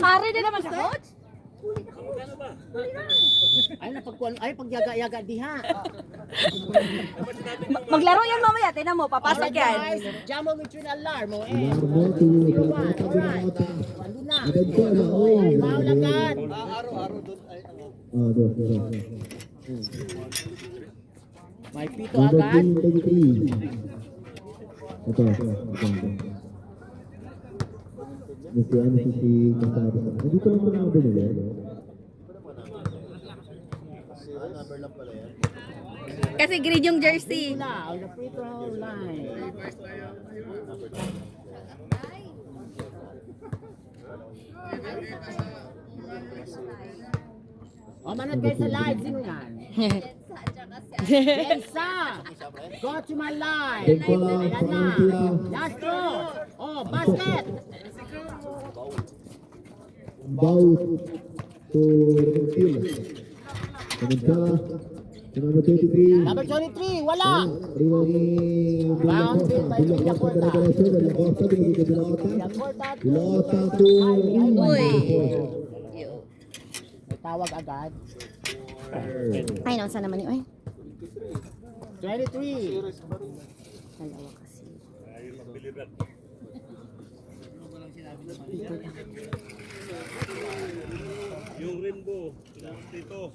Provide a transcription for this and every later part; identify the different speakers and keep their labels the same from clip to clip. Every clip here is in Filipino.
Speaker 1: Pare na naman ka, coach?
Speaker 2: Ay, pagyaga-yaga diha.
Speaker 1: Maglaro yan mamaya, tinan mo, papasok yan.
Speaker 2: Jamo between alarm mo eh. Maulagan. May pito agad.
Speaker 3: Ito. Mesti ano si kasama. Hindi ko naman number nila.
Speaker 1: Kasi green yung jersey.
Speaker 2: On the free throw line. Manat kayo sa live. Sino yan? Bensa! Go to my line. Ayan na. Last throw. Oh, basket.
Speaker 3: Bout to Kill. Number 23.
Speaker 2: Number 23, wala.
Speaker 3: Round
Speaker 1: Uy.
Speaker 2: May tawag agad.
Speaker 1: Ay, naunsa naman yun. Ay.
Speaker 2: 23.
Speaker 1: Dalawa kasi.
Speaker 4: Yung rainbow, dito.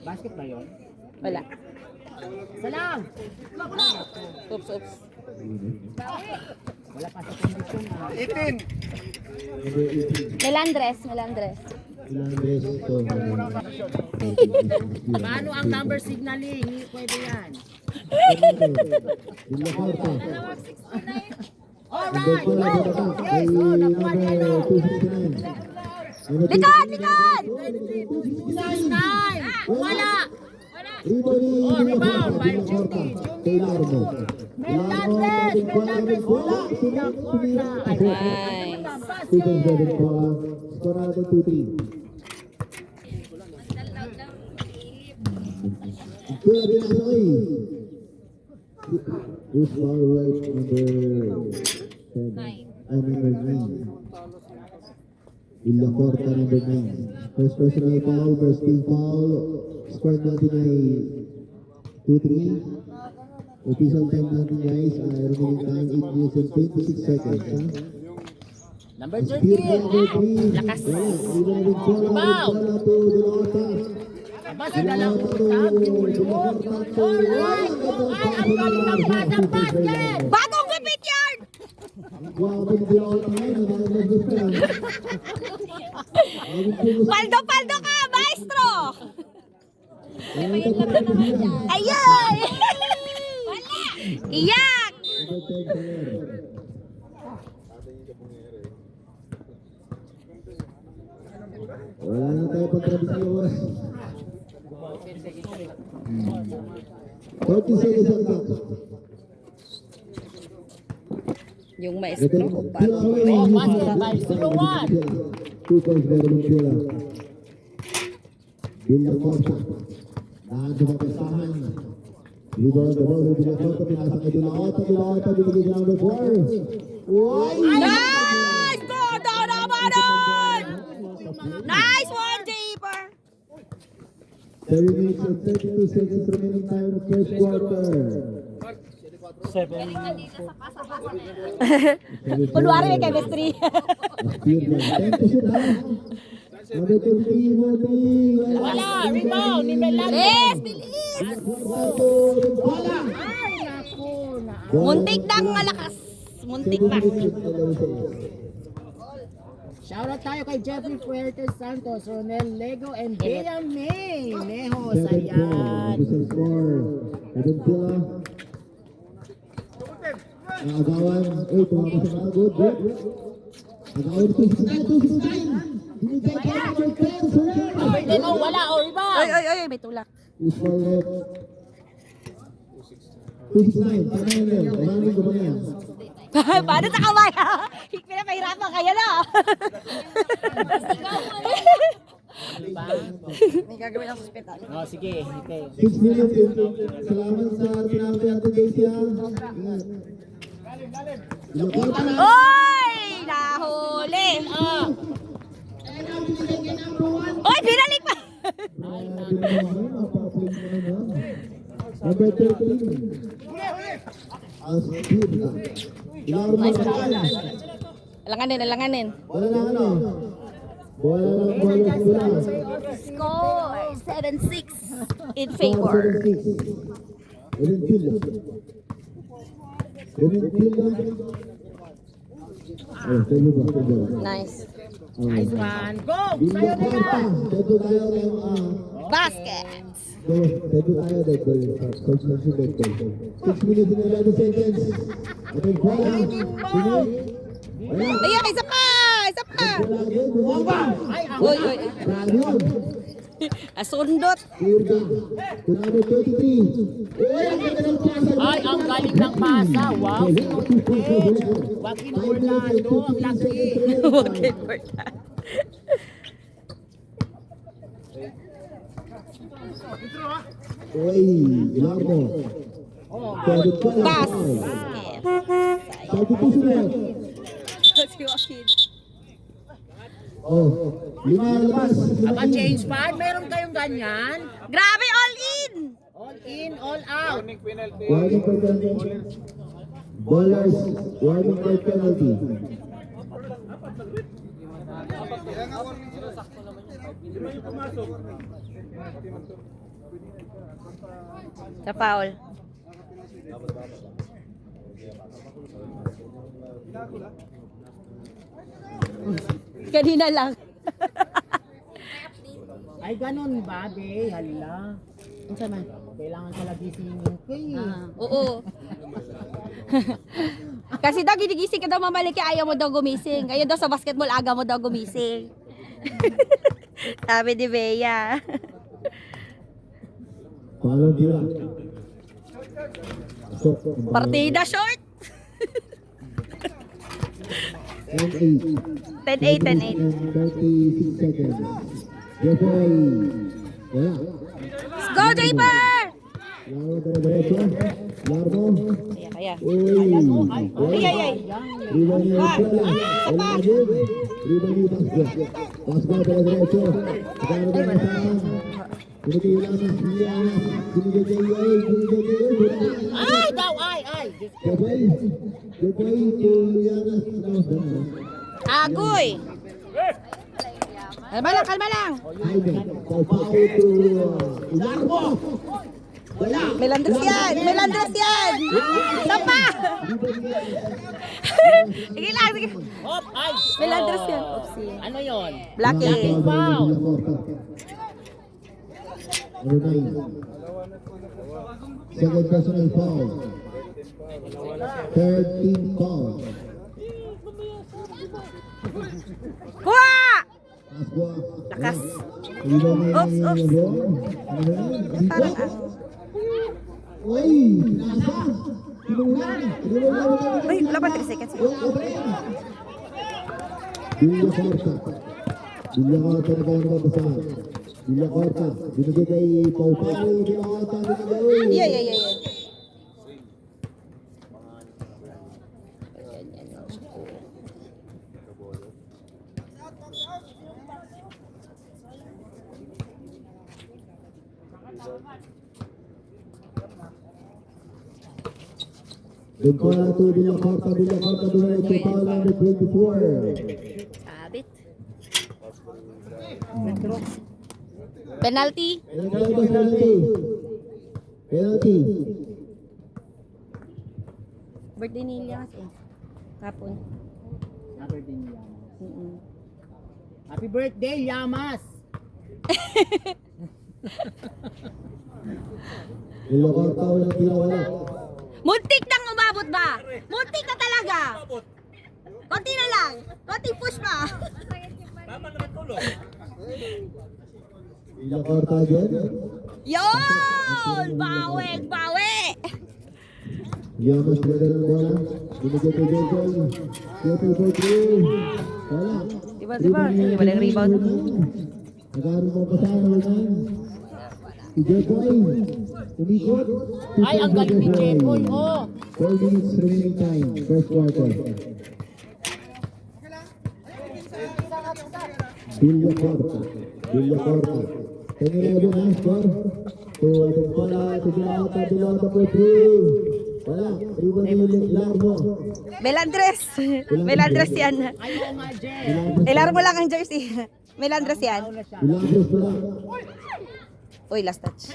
Speaker 2: Basket ba yun?
Speaker 1: Wala.
Speaker 2: Salam!
Speaker 1: Oops.
Speaker 2: Wala pa sa kondisyon.
Speaker 4: 18!
Speaker 1: Melandres.
Speaker 2: Paano ang number signaling? Hindi pwede yan. Alright, go! Yes, oh, nakuha niya no.
Speaker 1: Likod!
Speaker 2: 269! Wala! Oh, rebound by Jumbi. Melandres! Wala!
Speaker 3: Who's far right number 10? Number 9. Villacorta number 9. First personal foul, first team foul. Score natin ay 2-3. Official time natin guys ay remaining time 8 minutes and 26 seconds.
Speaker 2: Number
Speaker 3: Speed
Speaker 2: 13.
Speaker 3: number 3.
Speaker 1: Lakas.
Speaker 2: Rebound. Aba, sinala ko tapos. Alright! Ay, ang galing ng bata basket!
Speaker 1: Bagong gupit yan! Paldo ka, maestro! Ayun! Wala! Iyak!
Speaker 3: Wala na tayo pagtrabisyon. 30 seconds on clock.
Speaker 1: Yung maestro ko pa.
Speaker 2: Oh, basket by 0-1.
Speaker 3: 2 points by Valenzuela. Villacorta. Daan sa magkasahan. Rebound the ball. Villacorta. Pinasa kay Villacorta. Binigay sa number 4.
Speaker 1: Nice! Gordo naman nun! Nice one, Japer!
Speaker 3: 30 minutes and 32 seconds remaining time in the first quarter.
Speaker 1: Kunwari may chemistry.
Speaker 3: Number 23,
Speaker 2: Wala! Rebound ni Melandres!
Speaker 1: Bilis!
Speaker 2: Wala! Ay, naku!
Speaker 1: Muntik nang malakas. Muntik na.
Speaker 2: Shoutout tayo kay Jeffrey Fuertes Santos, Ronel Lego, and Bea May Nehos. Ayan.
Speaker 3: Agawan, tumakas sa mga good. Agawan, 269.
Speaker 2: Number 10, oh, wala, oh, rebound.
Speaker 1: Ay, may tulak.
Speaker 3: 269, panayin rin. Maraming gumayan.
Speaker 1: Paano sa kamay? Pinapahirapan kaya na.
Speaker 2: Diba?
Speaker 1: May gagawin ang hospital.
Speaker 2: Oh, sige. Okay.
Speaker 3: 6 minutes. Salamat sa pinapay natin guys ya. Ilocos.
Speaker 1: Oy! Nahuli! Oy, binalik pa!
Speaker 3: Number 13. Asbib.
Speaker 1: Alanganin, alanganin.
Speaker 3: Wala na ano. Wala.
Speaker 1: Score 7-6 in favor. Nice.
Speaker 2: Nice one. Go!
Speaker 1: Basket. Ayan, isa pa! Isa pa! Uy, uy. Asundot.
Speaker 2: Ay, ang galing ng pasa. Wow. Joaquin Orlando. Ang laki.
Speaker 1: Okay, for that.
Speaker 3: Oy, Ilarmo.
Speaker 1: Basket. Si Joaquin.
Speaker 3: Oh, lima labas.
Speaker 2: Aba, change pad. Meron kayong ganyan?
Speaker 1: Grabe, all in!
Speaker 2: All in, all out.
Speaker 3: Warning for penalty. Ballers, warning for penalty.
Speaker 1: Sa foul. Kanina lang.
Speaker 2: Ay, ganun ba, be? Hala.
Speaker 1: Ang sama.
Speaker 2: Kailangan pala gisingin ko eh.
Speaker 1: Oo. Kasi daw ginigising ka daw mamalik kaya ayaw mo daw gumising. Ngayon daw sa basketball aga mo daw gumising. Sabi ni Bea.
Speaker 3: Follow tira.
Speaker 1: Partida short.
Speaker 3: 10-8.
Speaker 1: 10-8, 10-8.
Speaker 3: 36 seconds. Jeffrey. Wala.
Speaker 1: Let's go, Draper!
Speaker 3: Larmo diretso. Larmo.
Speaker 1: Kaya.
Speaker 3: Uy.
Speaker 1: Ay, ay.
Speaker 3: Rebound niya yung bola. Wala na din. Rebound niya yung basket. Basket diretso. Sekarang dia masalah. Kemudian
Speaker 2: Ay, daw, ay.
Speaker 1: Agoy! Kalma lang. May landres yan! Tapa! Sige lang, sige.
Speaker 2: Hop, ay.
Speaker 1: May landres yan. Oopsie.
Speaker 2: Ano yon?
Speaker 1: Blackie.
Speaker 2: Foul.
Speaker 3: Second personal foul. Third team foul.
Speaker 1: Kuha!
Speaker 3: Lakas.
Speaker 1: Oops. Parang
Speaker 3: Uy, nasa.
Speaker 1: Uy, wala pa 3 seconds.
Speaker 3: Villa Corta na kayo nababasahan. Villa Corta, binigay kay Pau Pau. Villa Corta, binigay.
Speaker 1: Yeah.
Speaker 3: Nagpala to Villa Corta dumayo to foul number 24.
Speaker 1: Sabit. Penalty.
Speaker 3: Penalty.
Speaker 1: Birthday ni Ilias eh. Kapon.
Speaker 2: Happy birthday, Yamas.
Speaker 3: Villa Corta wala wala.
Speaker 1: Muntik nang umabot ba? Muntik na talaga. Konti na lang. Konti push pa.
Speaker 4: Tama naman tulog.
Speaker 3: Villa Corta again.
Speaker 1: Yon! Bawi!
Speaker 3: Yamas brother ng bola. Binigay kay Jeffrey. Jeffrey for 3. Wala.
Speaker 1: Diba? Yung rebound.
Speaker 3: Nagkaroon mo pa sa number 9. Si Jeffoy. Umikot.
Speaker 2: Ay, ang galing ni Jeffoy, oh.
Speaker 3: 4 minutes remaining time. First quarter. Villacorta. Tingnan mo din ang score. So, itong pala, Dilata po 3. Wala, iwan yung Larmo.
Speaker 1: Melandres. Melandres yan.
Speaker 2: Ayaw nga, Jen.
Speaker 1: Ilar mo lang ang jersey. Melandres yan.
Speaker 3: Ilagos pa lang.
Speaker 1: Uy, last touch.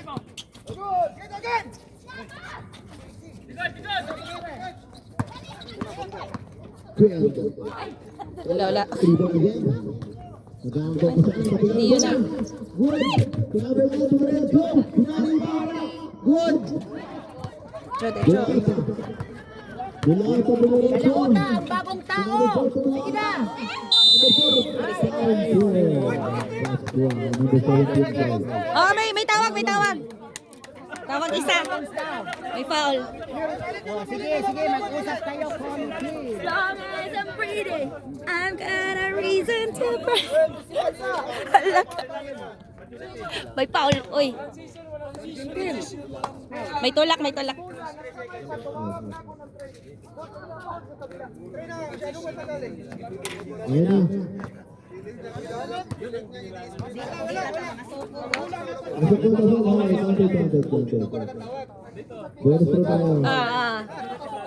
Speaker 1: Wala.
Speaker 3: Rebound again. Nag-aangkot pa sa akin.
Speaker 1: Hindi yun ah.
Speaker 3: Good. Kinaber na, Dumaretso. Good. Dilata. Dumaretso.
Speaker 2: Dalawa ang bagong tao. Sige na.
Speaker 1: Oh, may tawag. Tawag isa. May foul.
Speaker 2: Oh, sige, mag-usap kayo, konti.
Speaker 1: As long as I'm pretty, I've got a reason to breathe. Hala ka. May foul. Uy. May tulak.
Speaker 3: Ayan na. Buenos po tayo.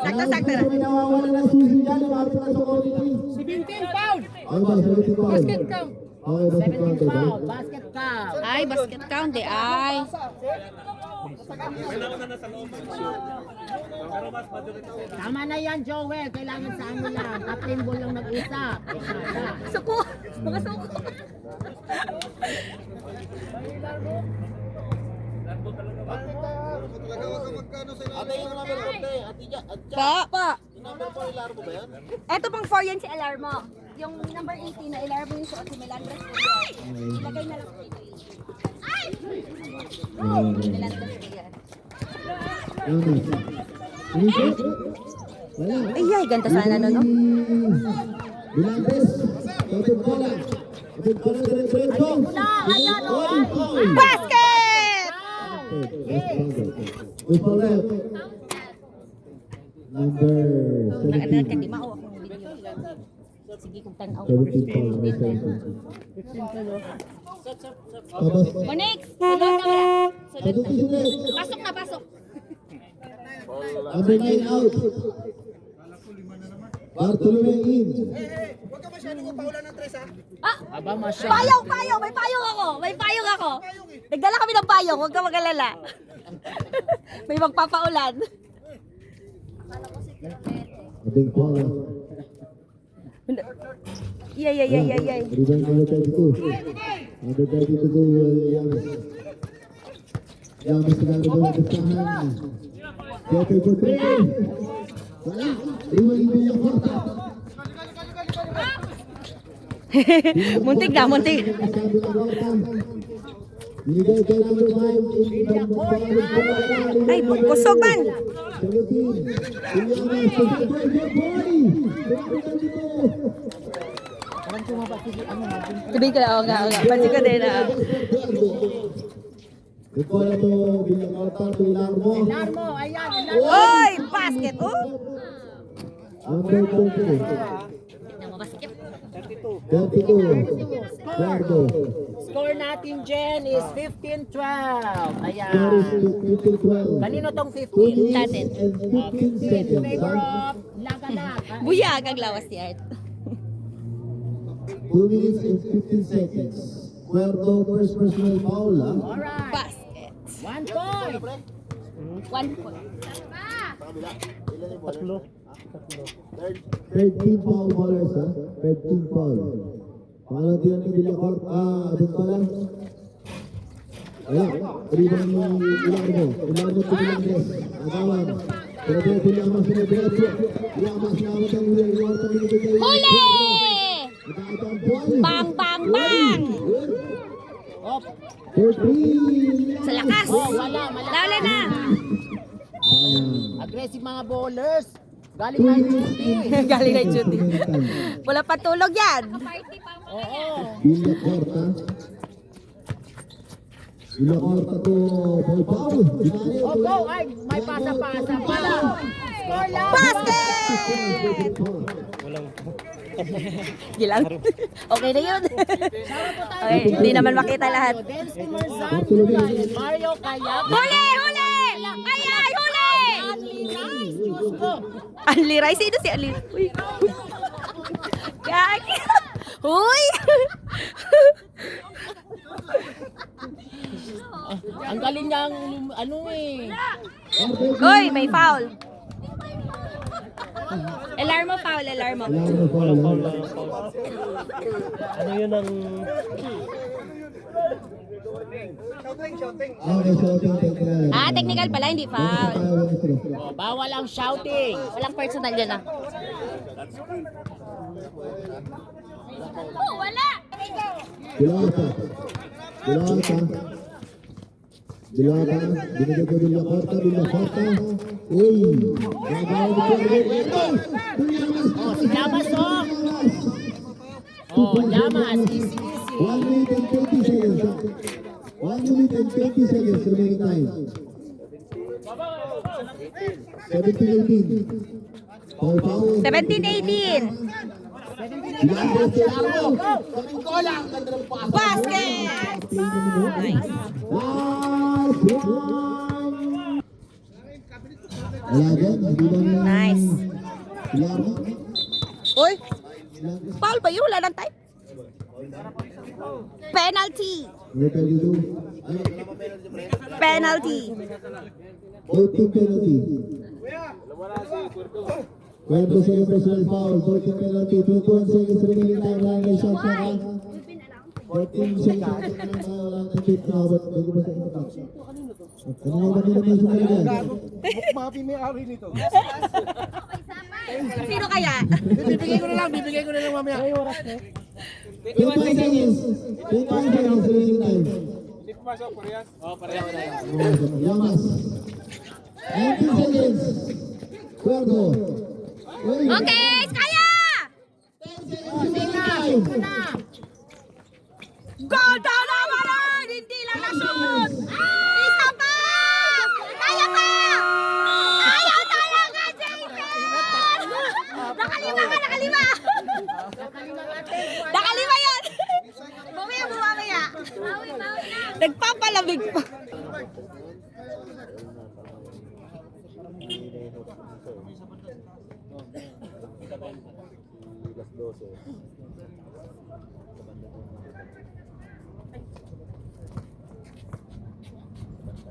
Speaker 1: Sakto na.
Speaker 3: May nawawala ng susi dyan. Lumapit na sa quality.
Speaker 2: 17 pound.
Speaker 3: Ano ba? 70 pound.
Speaker 2: Basket count.
Speaker 3: Okay, basket
Speaker 2: 17
Speaker 3: count.
Speaker 2: pound. Basket count.
Speaker 1: Ay, basket count eh. Ay.
Speaker 2: Tama na yan, Joel. Kailangan sa ano lang. Captain Ball lang nag-usap.
Speaker 1: Suko. Mga suko. Pa. Eto pang 4 yan si Alarmo. Yung number 18 na Alarmo yung suot si Melandres. Ilagay na lang ko dito. Melandres ko yan.
Speaker 3: Umisip? Wala.
Speaker 1: Ay, ganda sana no?
Speaker 3: Bilantes. Tatod ko lang. Tatod ko lang diretso.
Speaker 1: Basket!
Speaker 3: Gusto lang. Number
Speaker 1: Nag-alala ka,
Speaker 3: 17.
Speaker 1: di mauwa kong video. Sige, kung tanaw.
Speaker 3: 17 pound. May 17. Tabas.
Speaker 1: Monix! Sunod na wala. Sunod
Speaker 3: Tatod
Speaker 1: na.
Speaker 3: ko sila.
Speaker 1: Pasok na, pasok.
Speaker 3: Number 9 out. Bartolome in.
Speaker 1: Ah!
Speaker 2: Aba, masya.
Speaker 1: Payong! May payong ako! Nagdala kami ng payong, huwag ka mag-alala. May magpapaulan.
Speaker 3: Ating pound.
Speaker 1: Yay.
Speaker 3: Rebound number 32. Number 32, Yamas. Yamas na doon sa pistahan. Jeffrey for 3. Wala. Rebound yung Villacorta.
Speaker 1: Muntik.
Speaker 3: Binigay kay number 5.
Speaker 1: Ay, kusog man.
Speaker 3: 17. Yamas.
Speaker 2: Parang tumaba si ano natin.
Speaker 1: Sabi ko lang, nga. Pansin ko din na.
Speaker 3: Ito to Villacorta to Larmo.
Speaker 2: Larmo, ayan. Larmo.
Speaker 1: Oy! Basket! Oh!
Speaker 3: Number 20.
Speaker 1: Tignan mo, basket.
Speaker 3: 32. Largo.
Speaker 2: Score natin, Jen, is 15-12.
Speaker 3: Score
Speaker 2: Ayan.
Speaker 3: is 15-12.
Speaker 2: Kanino tong
Speaker 3: 2
Speaker 2: 15?
Speaker 3: minutes
Speaker 1: Natin.
Speaker 3: and 15 seconds.
Speaker 2: Favor of Lagalag.
Speaker 1: Buyag ang lawas ni Art.
Speaker 3: 2 minutes and 15 seconds. Puerto first personal foul.
Speaker 2: Alright.
Speaker 1: Basket.
Speaker 2: 1 point.
Speaker 1: 1 point.
Speaker 3: 13 foul ballers. 13 foul. Pangalan din ni Villacorta. Doon pa lang. Wala. Rebound ni Ilarmo. Ilarmo to Villacorta. Agawan. Diretso Yamas na diretso. Yamas na ang Villacorta.
Speaker 1: Huli!
Speaker 3: Ito ang buwan.
Speaker 1: Bang!
Speaker 2: Op.
Speaker 3: 14.
Speaker 1: Sa lakas!
Speaker 2: Oh, wala, malakas.
Speaker 1: Lalo na!
Speaker 2: Aggressive mga bowlers. Galing na duty.
Speaker 1: Galing na duty. Wala patulog yan!
Speaker 2: Oo.
Speaker 3: Villacorta. Ilakorta to, Paul.
Speaker 2: Oh, go! Ay, may pasa-pasa pa. Score lang!
Speaker 1: Basket! Gilang. Okay na yun. Okay, hindi naman makita lahat.
Speaker 2: Dance Marzano and Mario Kayab.
Speaker 1: Huli! Huli! Ay, huli!
Speaker 2: Only nice, Diyos ko.
Speaker 1: Anliray? Sino si Anliray? Uy. Gagi. Uy!
Speaker 2: Ang galing niyang, ano eh.
Speaker 1: Uy, may foul. Alarmo foul, alarmo.
Speaker 4: Ano yun ang...
Speaker 3: Okay, shooting technical.
Speaker 1: Ah, technical pala, hindi foul.
Speaker 2: Oh, bawal ang shouting.
Speaker 1: Walang personal dyan ah. Oh, wala!
Speaker 3: Dilata. Dilata. Binigay ko Villacorta. Uy! Gagawin ko ito.
Speaker 2: Oh, si Lamas, oh. Oh, Lamas, easy.
Speaker 3: 1 minute and 20 seconds. 1 minute and 20 seconds remaining time. 17-18. Foul.
Speaker 1: 17-18. Basket! Nice. Nice. Uy! Foul ba yun? Wala ng time? Penalty! Penalty!
Speaker 3: 14 penalty. Cuerpo sa personal foul, 14 penalty, 21 seconds remaining time, line shot na ka. 14 seconds remaining time, wala nang tip na, but bago ba sa ito? Kanina ba nila may sumaligyan?
Speaker 1: Sino kaya?
Speaker 2: Bibigay ko na lang mamaya. Ay, oras na.
Speaker 3: 25 seconds. 25 seconds remaining time. Lamas. 19 seconds. Cuerpo.
Speaker 1: Okay, kaya! Go down naman! Hindi lang na-shoot! Isa pa! Kaya pa! Kaya talaga, Jason! Nakalima ka, nakalima! Nakalima yun! Bumamaya. Nagpapalamig pa.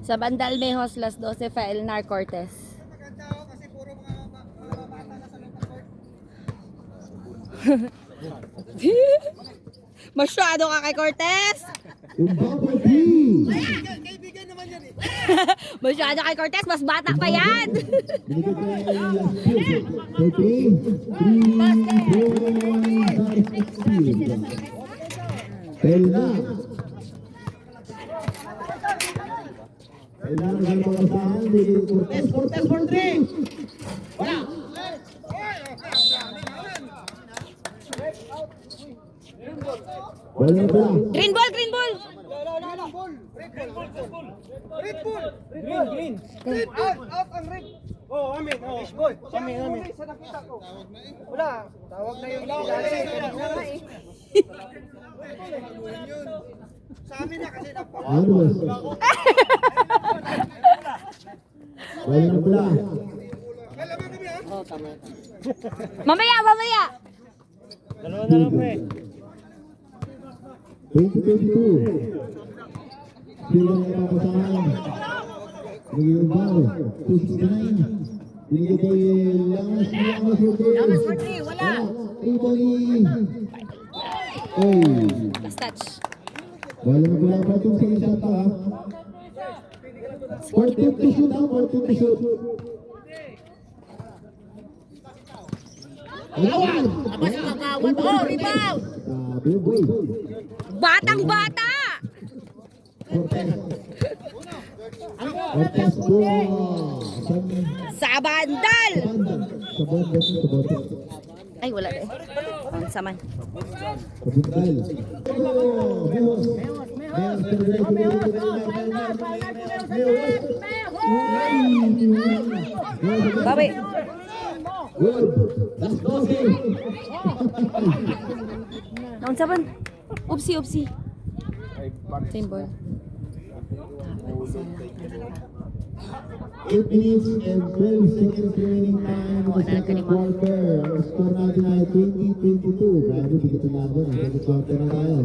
Speaker 1: Sa Bandal Mejos, las 12, Faelnar Cortez. Masyado ka kay Cortez. Masyado kay Cortez, mas bata pa yan.
Speaker 2: Cortez for 3. Wala.
Speaker 1: Green ball, green ball.
Speaker 5: Green. Out ang red. Oh, amin. Oh. Amin. Sa nakita ko. Wala. Tawag na yung sa amin na kasi
Speaker 1: Mamaya, mamaya.
Speaker 4: Dalawa na lang, pre.
Speaker 3: 2022. Sila na papasahan. Naging ball. 269. Binigay kay Lamas.
Speaker 2: Lamas for 3. Wala.
Speaker 1: Last touch.
Speaker 3: Wala pa itong sa isa pa. 14 to shoot. 14 to shoot.
Speaker 2: Awal. Abas ang kagawad. Oh, rebound.
Speaker 3: Sabi yung boy.
Speaker 1: Batang bata.
Speaker 3: Cortez po.
Speaker 1: Sa Bandal.
Speaker 3: Sa bote.
Speaker 1: Ay, wala eh. Ang saman.
Speaker 3: Sa Bandal.
Speaker 1: Bawi. Naon sa ban? Upsi. Same ball.
Speaker 3: 8 minutes and 12 seconds remaining time in the second quarter. Ang score natin ay 20-22. Grabe, bigit na natin. Ang second quarter na tayo.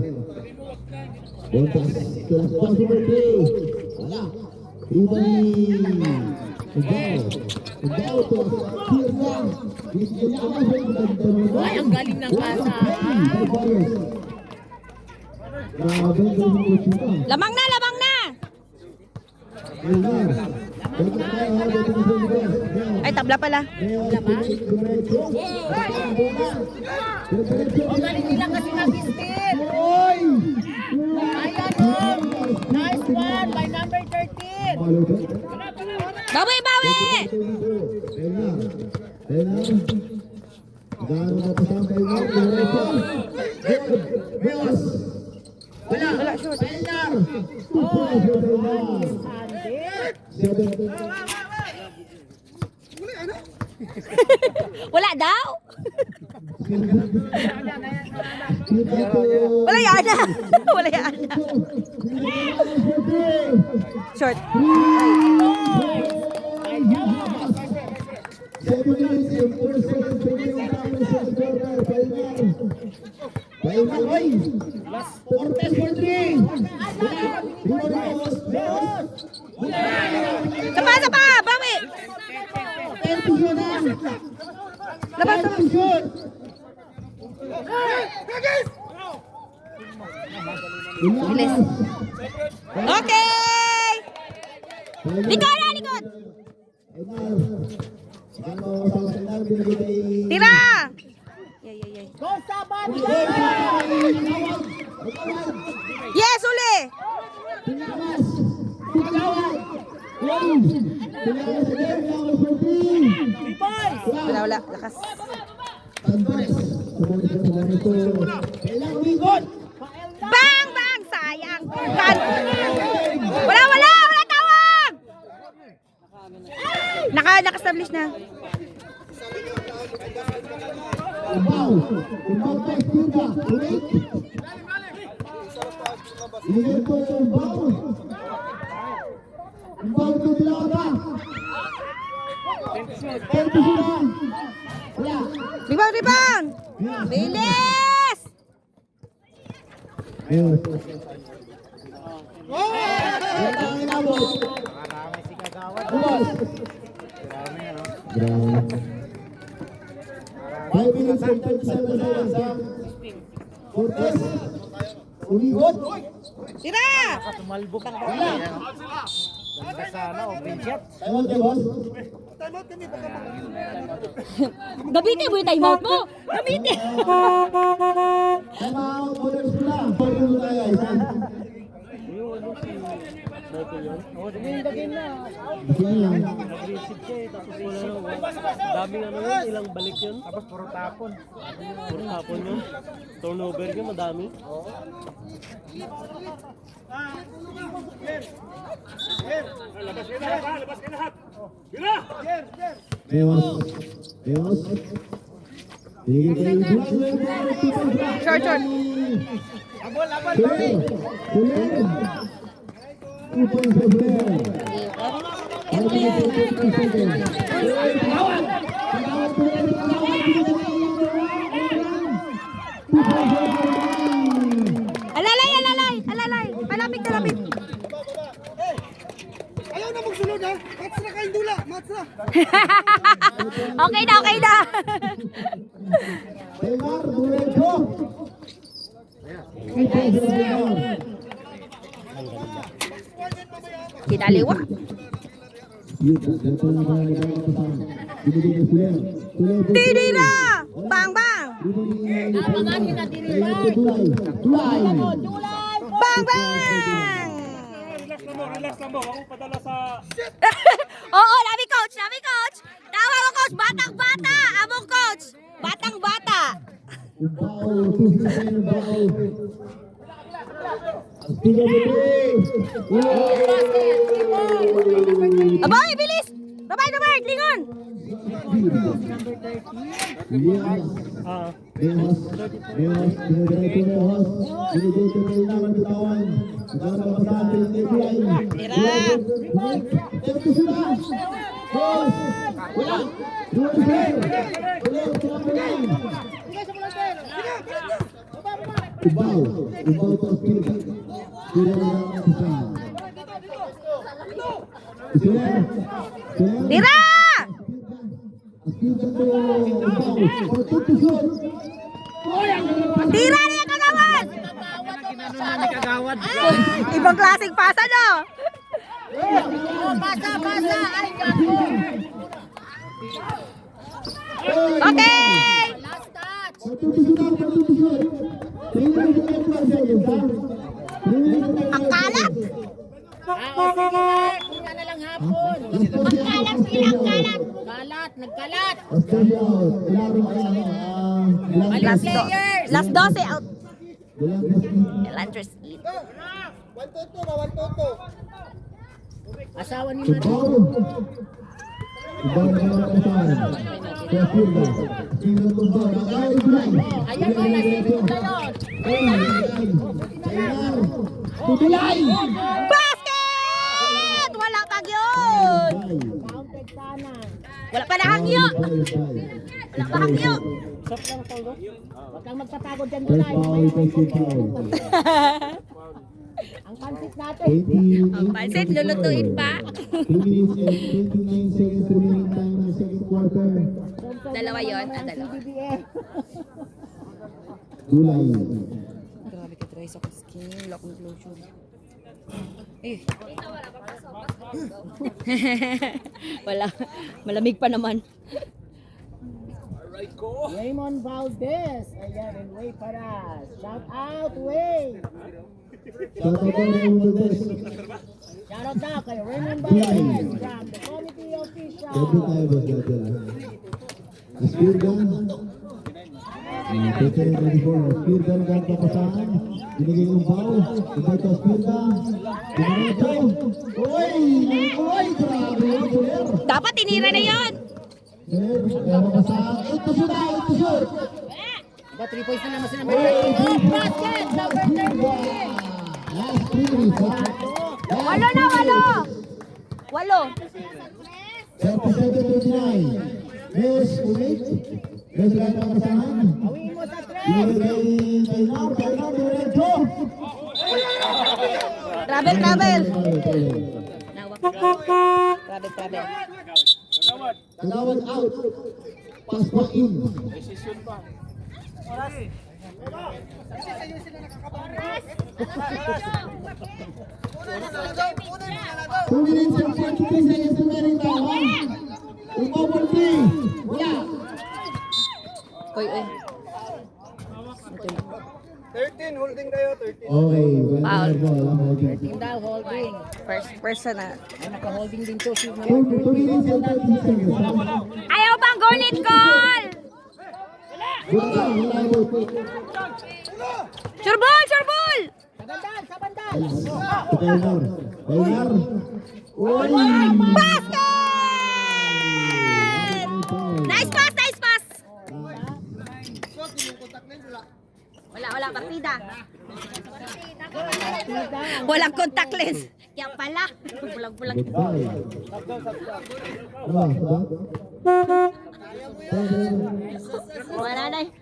Speaker 3: One pass to responsible play. Wala. Ribay. Agaw to Kirna.
Speaker 2: Ay, ang galing ng kasa.
Speaker 1: Lamang na! Ay, tabla pala.
Speaker 2: Ang galing nila kasi mag-steal. Ayan o. Nice one by number 13.
Speaker 1: Bawi!
Speaker 2: Wala, short.
Speaker 1: Wala daw? Wala yan. Short. Sapa! Bawi! Labas! Bilis. Okay! Likod! Tira! Yay.
Speaker 2: Go Saban!
Speaker 1: Yes, uli! Wala. Lakas. Bang! Sayang! Wala tawag! Naka-establish na. Rebound! Bilis! Tira! Gamitin mo yung timeout mo! Gamitin!
Speaker 4: Nag-receive siya eh, tapos wala lang. Daming ilang balik yun. Tapos puro tapon yun. Turnover yun, madami. Labas ka lahat! Bila!
Speaker 1: Short. Alalay. Palapit.
Speaker 5: Ayaw na magsunod ha. Mats na kayong dula. Mats na.
Speaker 1: Okay na. Kinaliwa. Tidira! Bang! Bang!
Speaker 4: Relax lang mo. Ako padala sa...
Speaker 1: Oo, nami coach. Tawa mo coach, batang-bata. Among coach, batang-bata. Abay, bilis! Babay, babay, lingon!
Speaker 4: Ah,
Speaker 3: Ubao to Aspirga.
Speaker 1: Tira! Tira na yung kagawad! Ibang klaseng pasa, no? Okay! Ang kalat!
Speaker 2: Tingnan na lang hapon.
Speaker 1: Kalat sila, kalat!
Speaker 2: Kalat, nagkalat.
Speaker 1: Last 12 out. Elandris eat.
Speaker 2: Asawa ni Mati. Ayan o, nasipit na yun.
Speaker 1: Basket! Wala kag yun!
Speaker 2: Counted sana.
Speaker 1: Wala pa na hangyo! Wala pa hangyo!
Speaker 2: Huwag kang magpapagod dyan doon. Ang pansit natin.
Speaker 1: Ang pansit, lulutuin pa.
Speaker 3: 2 minutes and 29 seconds remaining time in the second quarter.
Speaker 1: Dalawa yun, dalawa.
Speaker 2: BBM.
Speaker 3: Gulay.
Speaker 1: Grabe ka, Trace, ako skin, lock ng closure. Eh. Wala, malamig pa naman.
Speaker 2: Raymond Valdez. Ayan, and Way Paras. Shout out, Way.
Speaker 3: Shout out to Raymond.
Speaker 2: Shout out daw kay Raymond Valdez from the committee official.
Speaker 3: Double tayo boss, double. Aspirga. Peter 24. Aspirga ng papasahan. Binigay yung bow. Ibay to Aspirga. Dimareto. Oy! Oy! Grabe!
Speaker 1: Dapat tinira na yun!
Speaker 3: Ito sila! Ito sila!
Speaker 2: Ba, 3 points na naman sila. Oh, basket! Number 13!
Speaker 3: Last 3 minutes.
Speaker 1: Walo na, walo! Walo!
Speaker 3: 37-29. Miss ulit. Miss lang ang kasahan.
Speaker 2: Awin mo sa tres!
Speaker 3: Kay Nar, Diretso.
Speaker 1: Travel, travel! Nawak. Travel, travel.
Speaker 3: Kagawad out. Pass back in. Two minutes and 43 seconds remaining now. Over 3. Wala.
Speaker 1: Uy, uy.
Speaker 5: 13, holding kayo, 13.
Speaker 3: Okay,
Speaker 1: Foul.
Speaker 2: Team daw, holding.
Speaker 1: First person na.
Speaker 2: Ay, naka-holding din to. Si
Speaker 3: 2 minutes and 30 seconds.
Speaker 1: Ayaw bang gulit call?
Speaker 3: Wala, wala mo.
Speaker 1: Surbol, surbol!
Speaker 2: Sa bandal!
Speaker 3: Kainar. Kainar. Uy!
Speaker 1: Basket! Nice pass, nice pass! Wala, wala, partida. Walang contact lens. Kaya pala, bulag-bulag.
Speaker 3: Goodbye.
Speaker 1: Wala na eh.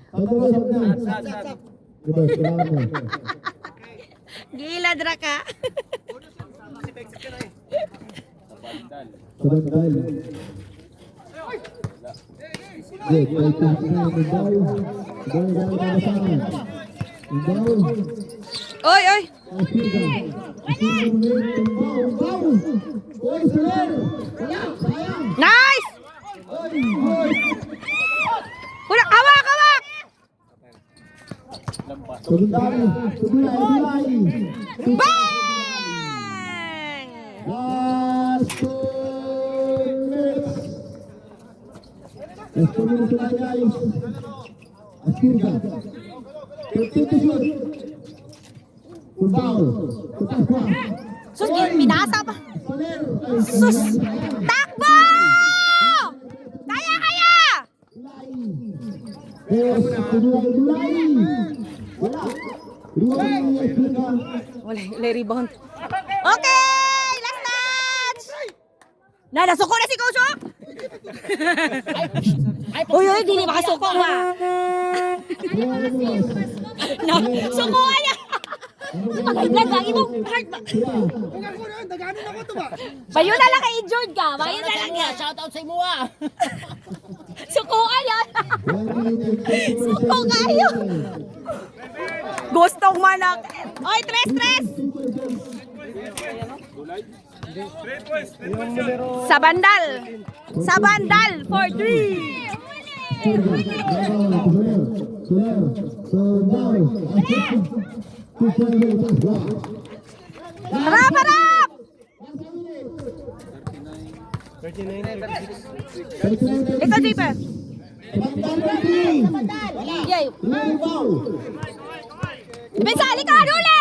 Speaker 1: Gila, Draka.
Speaker 3: Sabandal. Good, may pass na yung Indaw. Indaw na ang kapasangan. Indaw.
Speaker 1: Oy, oy.
Speaker 3: Aspirga. Aspirga mo rin. Indaw, Indaw. Oy, Soler. Wala, sayang.
Speaker 1: Nice!
Speaker 3: Oy, oy.
Speaker 1: Wala, hawak, hawak!
Speaker 3: Sabandal. Sabandal.
Speaker 1: Bang!
Speaker 3: Last 2 minutes. Last 2 minutes na guys. Aspirga. 30 to shoot. Tumbao. Tumbao.
Speaker 1: Sus, pinasa pa. Sus! Takbo! Kaya, kaya! Wala rebound. Okay! Last touch! Nasuko na si Coach, oh! Uy, uy, di makasuko, ha? No, suko ka niya! Lagay mo, heart ba?
Speaker 5: Daganin ako to ba?
Speaker 1: Bayo na lang kay injured ka. Bayo na lang yan.
Speaker 2: Shout out sa imo ah.
Speaker 1: Suko ka yan. Suko kayo. Gustong manak. Oy, tres. Sa bandal. Sa bandal for 3. Harap!
Speaker 4: 39.
Speaker 1: Ikaw, Jiper. Yay. Bisa, halika, huli!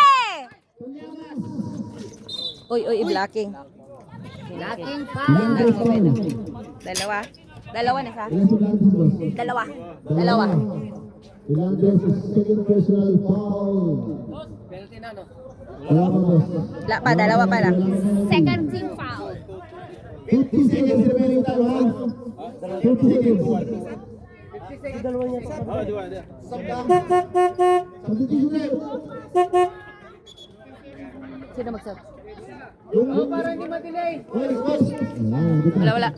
Speaker 1: Uy, blocking.
Speaker 2: Laking foul.
Speaker 1: Dalawa na sa. Dalawa.
Speaker 3: Ilang beses second personal foul.
Speaker 1: Dalawa pa lang. Second team foul.
Speaker 3: 50 seconds remaining time, ha? 50 seconds. Substitution.
Speaker 1: Sino magsab?
Speaker 5: Para hindi ma-delay.
Speaker 1: Wala.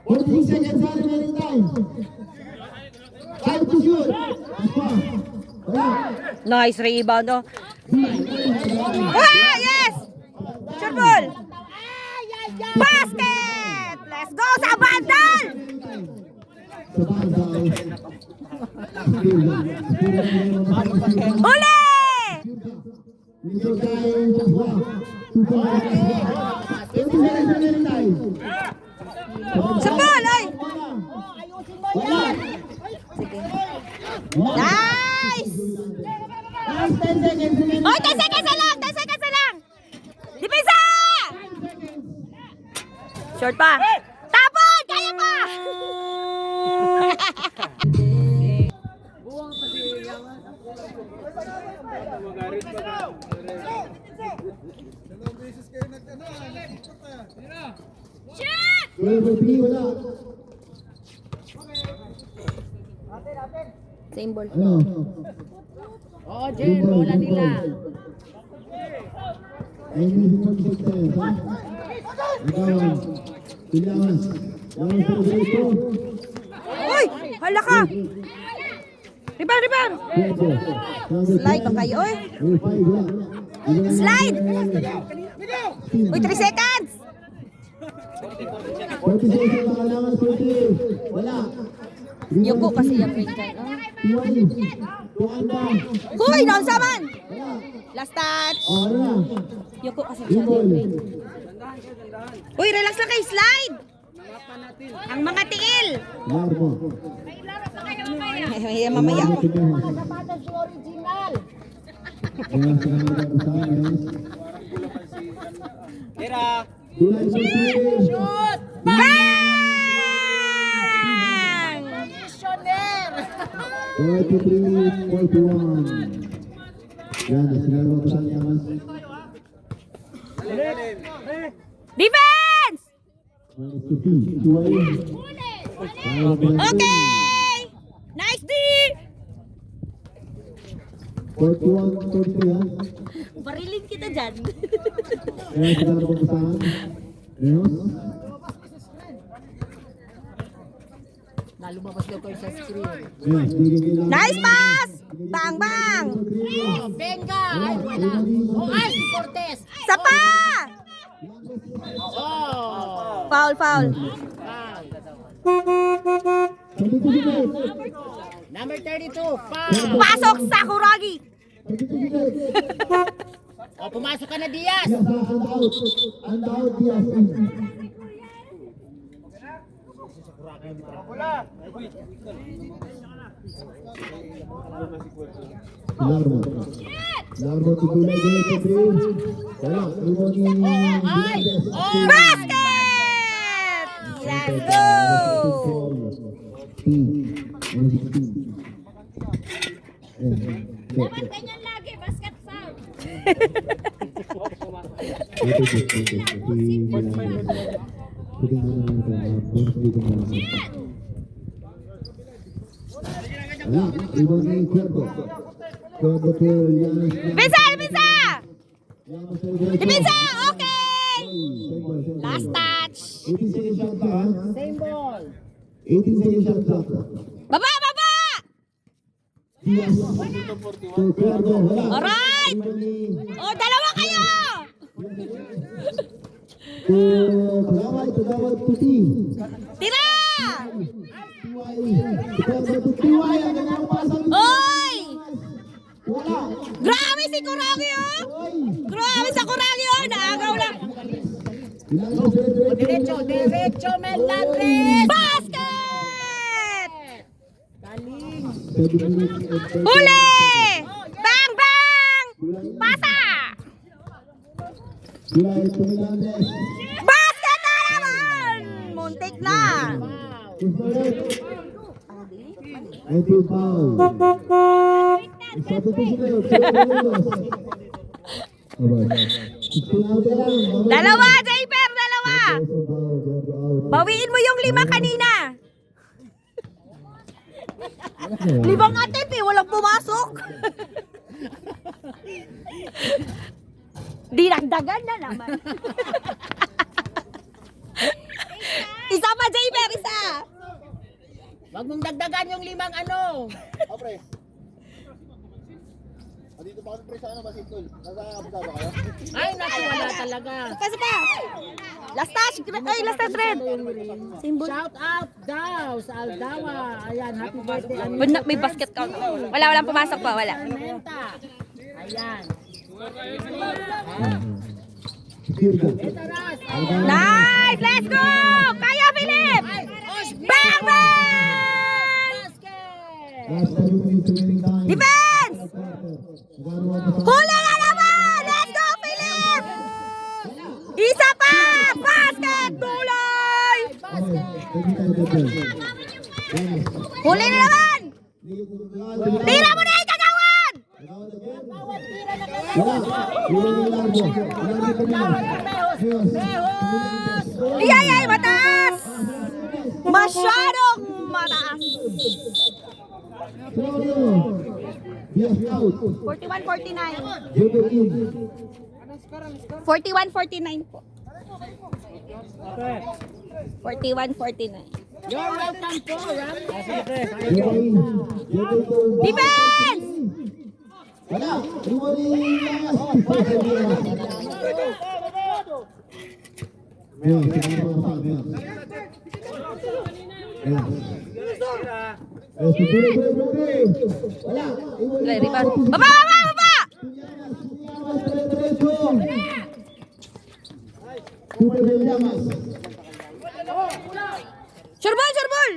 Speaker 3: 40 seconds remaining time. Time to shoot.
Speaker 1: Nice rebound, oh. Ah, yes! Shot ball! Basket! Let's go sa bandal! Uli! Shot ball, oy! Nice! Oy, 10 seconds na lang! 10 seconds na lang! Dipisa! Short pa! Tapon! Kaya pa! Shot! Same ball.
Speaker 2: Oh, Jen, bola nila.
Speaker 1: Uy! Hala ka! Rebound! Slide ba kayo, oy? Slide! Uy, 3 seconds! Yuko kasi yung break time. Uy, doon saman! Last touch! Yuko kasi siya yung break. Uy, relax lang kayo, slide! Ang mga tiil! Mamaya ako.
Speaker 2: Kasamadan si original. Shoot!
Speaker 1: Bang!
Speaker 2: Missioner!
Speaker 3: 43-41. Yan, sila naman pa niya, mas.
Speaker 1: Defense! Okay! Nice D!
Speaker 3: 41-43, ha?
Speaker 1: Barilin kita dyan.
Speaker 3: Yan, sila naman pa saan. Renos?
Speaker 2: Nalumabas daw kayo sa screen.
Speaker 3: Yan, bigyan nila.
Speaker 1: Nice pass! Bang, bang!
Speaker 2: Oh, Benga! Ay, wala. Oh, ay, si Cortez!
Speaker 1: Sapa!
Speaker 2: Oh!
Speaker 1: Foul.
Speaker 2: Number 32, foul!
Speaker 1: Pasok sa Kuragi!
Speaker 2: Oh, pumasok ka na, Diaz!
Speaker 3: And out, Diaz. Larmo. Larmo titulay gawin sa 3. Wala. Rebound ni Hernandez.
Speaker 1: Basket! Let's go!
Speaker 3: Dapat
Speaker 1: ganyan lagi, basket sound.
Speaker 3: Rebound ni Cuervo. Cuervo to Llanes.
Speaker 1: Pisa! Pisa! Okay! Last touch.
Speaker 3: 18 seconds shot pa, ha?
Speaker 2: Same ball.
Speaker 3: 18 seconds shot pa.
Speaker 1: Baba!
Speaker 3: Diaz. To Cuervo. Wala.
Speaker 1: Alright!
Speaker 3: Rebound ni
Speaker 1: O, dalawa kayo!
Speaker 3: Kagawad Puti.
Speaker 1: Tira!
Speaker 3: Cuervo to Tiwai. Ang ganyang pasang.
Speaker 1: Oy!
Speaker 3: Wala.
Speaker 1: Grabe si Kuragi, oh! Grabe sa Kuragi, oh! Naagaw lang.
Speaker 2: Diretso, Melandres!
Speaker 1: Basket!
Speaker 2: Galing.
Speaker 1: Huli! Bang! Pasa! Basket na naman! Muntik na! Dalawa, Jayper! Dalawa! Bawiin mo yung 5 kanina! 5 attempt eh, walang pumasok! Dinagdagan na naman. Isa pa, Jayper! Isa!
Speaker 2: Wag mong dagdagan yung 5 ano. Ay, naku, wala talaga.
Speaker 1: Kasi pa! Last touch! Ay, last touch red! Symbol.
Speaker 2: Shout out daw sa Aldawa. Ayan, happy birthday.
Speaker 1: May basket count. Walang pumasok pa, wala.
Speaker 2: Menta. Ayan. Etaras.
Speaker 1: Nice! Let's go! Kaya, Philip! Bang! Defense! Huli na naman! Let's go, Philip! Isa pa! Basket! Tuloy! Huli na naman! Tira mo na yung kagawad! Iyayay, mataas! Masyadong mataas! 41-49. 41-49 po. 41-49.
Speaker 2: You're welcome po, Ram.
Speaker 1: Defense!
Speaker 3: Wala.
Speaker 1: Rebound. Baba! Surbol!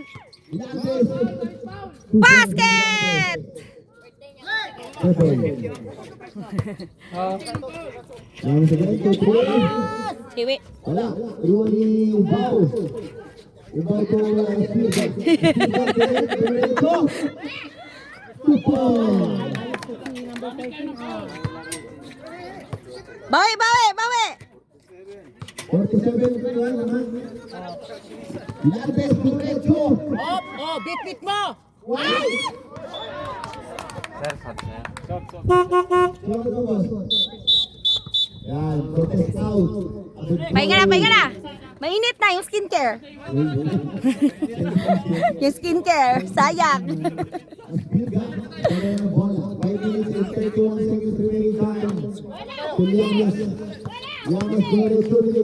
Speaker 1: Basket! Siwi.
Speaker 3: Wala. Iwan ni Ubao. Ubao to
Speaker 1: Bawi!
Speaker 3: 47 ko yan, ha? Lantes, diretso.
Speaker 2: Bit mo.
Speaker 3: Wow! Yan, protest out.
Speaker 1: Pahinga na. Mainit na yung skincare. Yung skincare, sayang.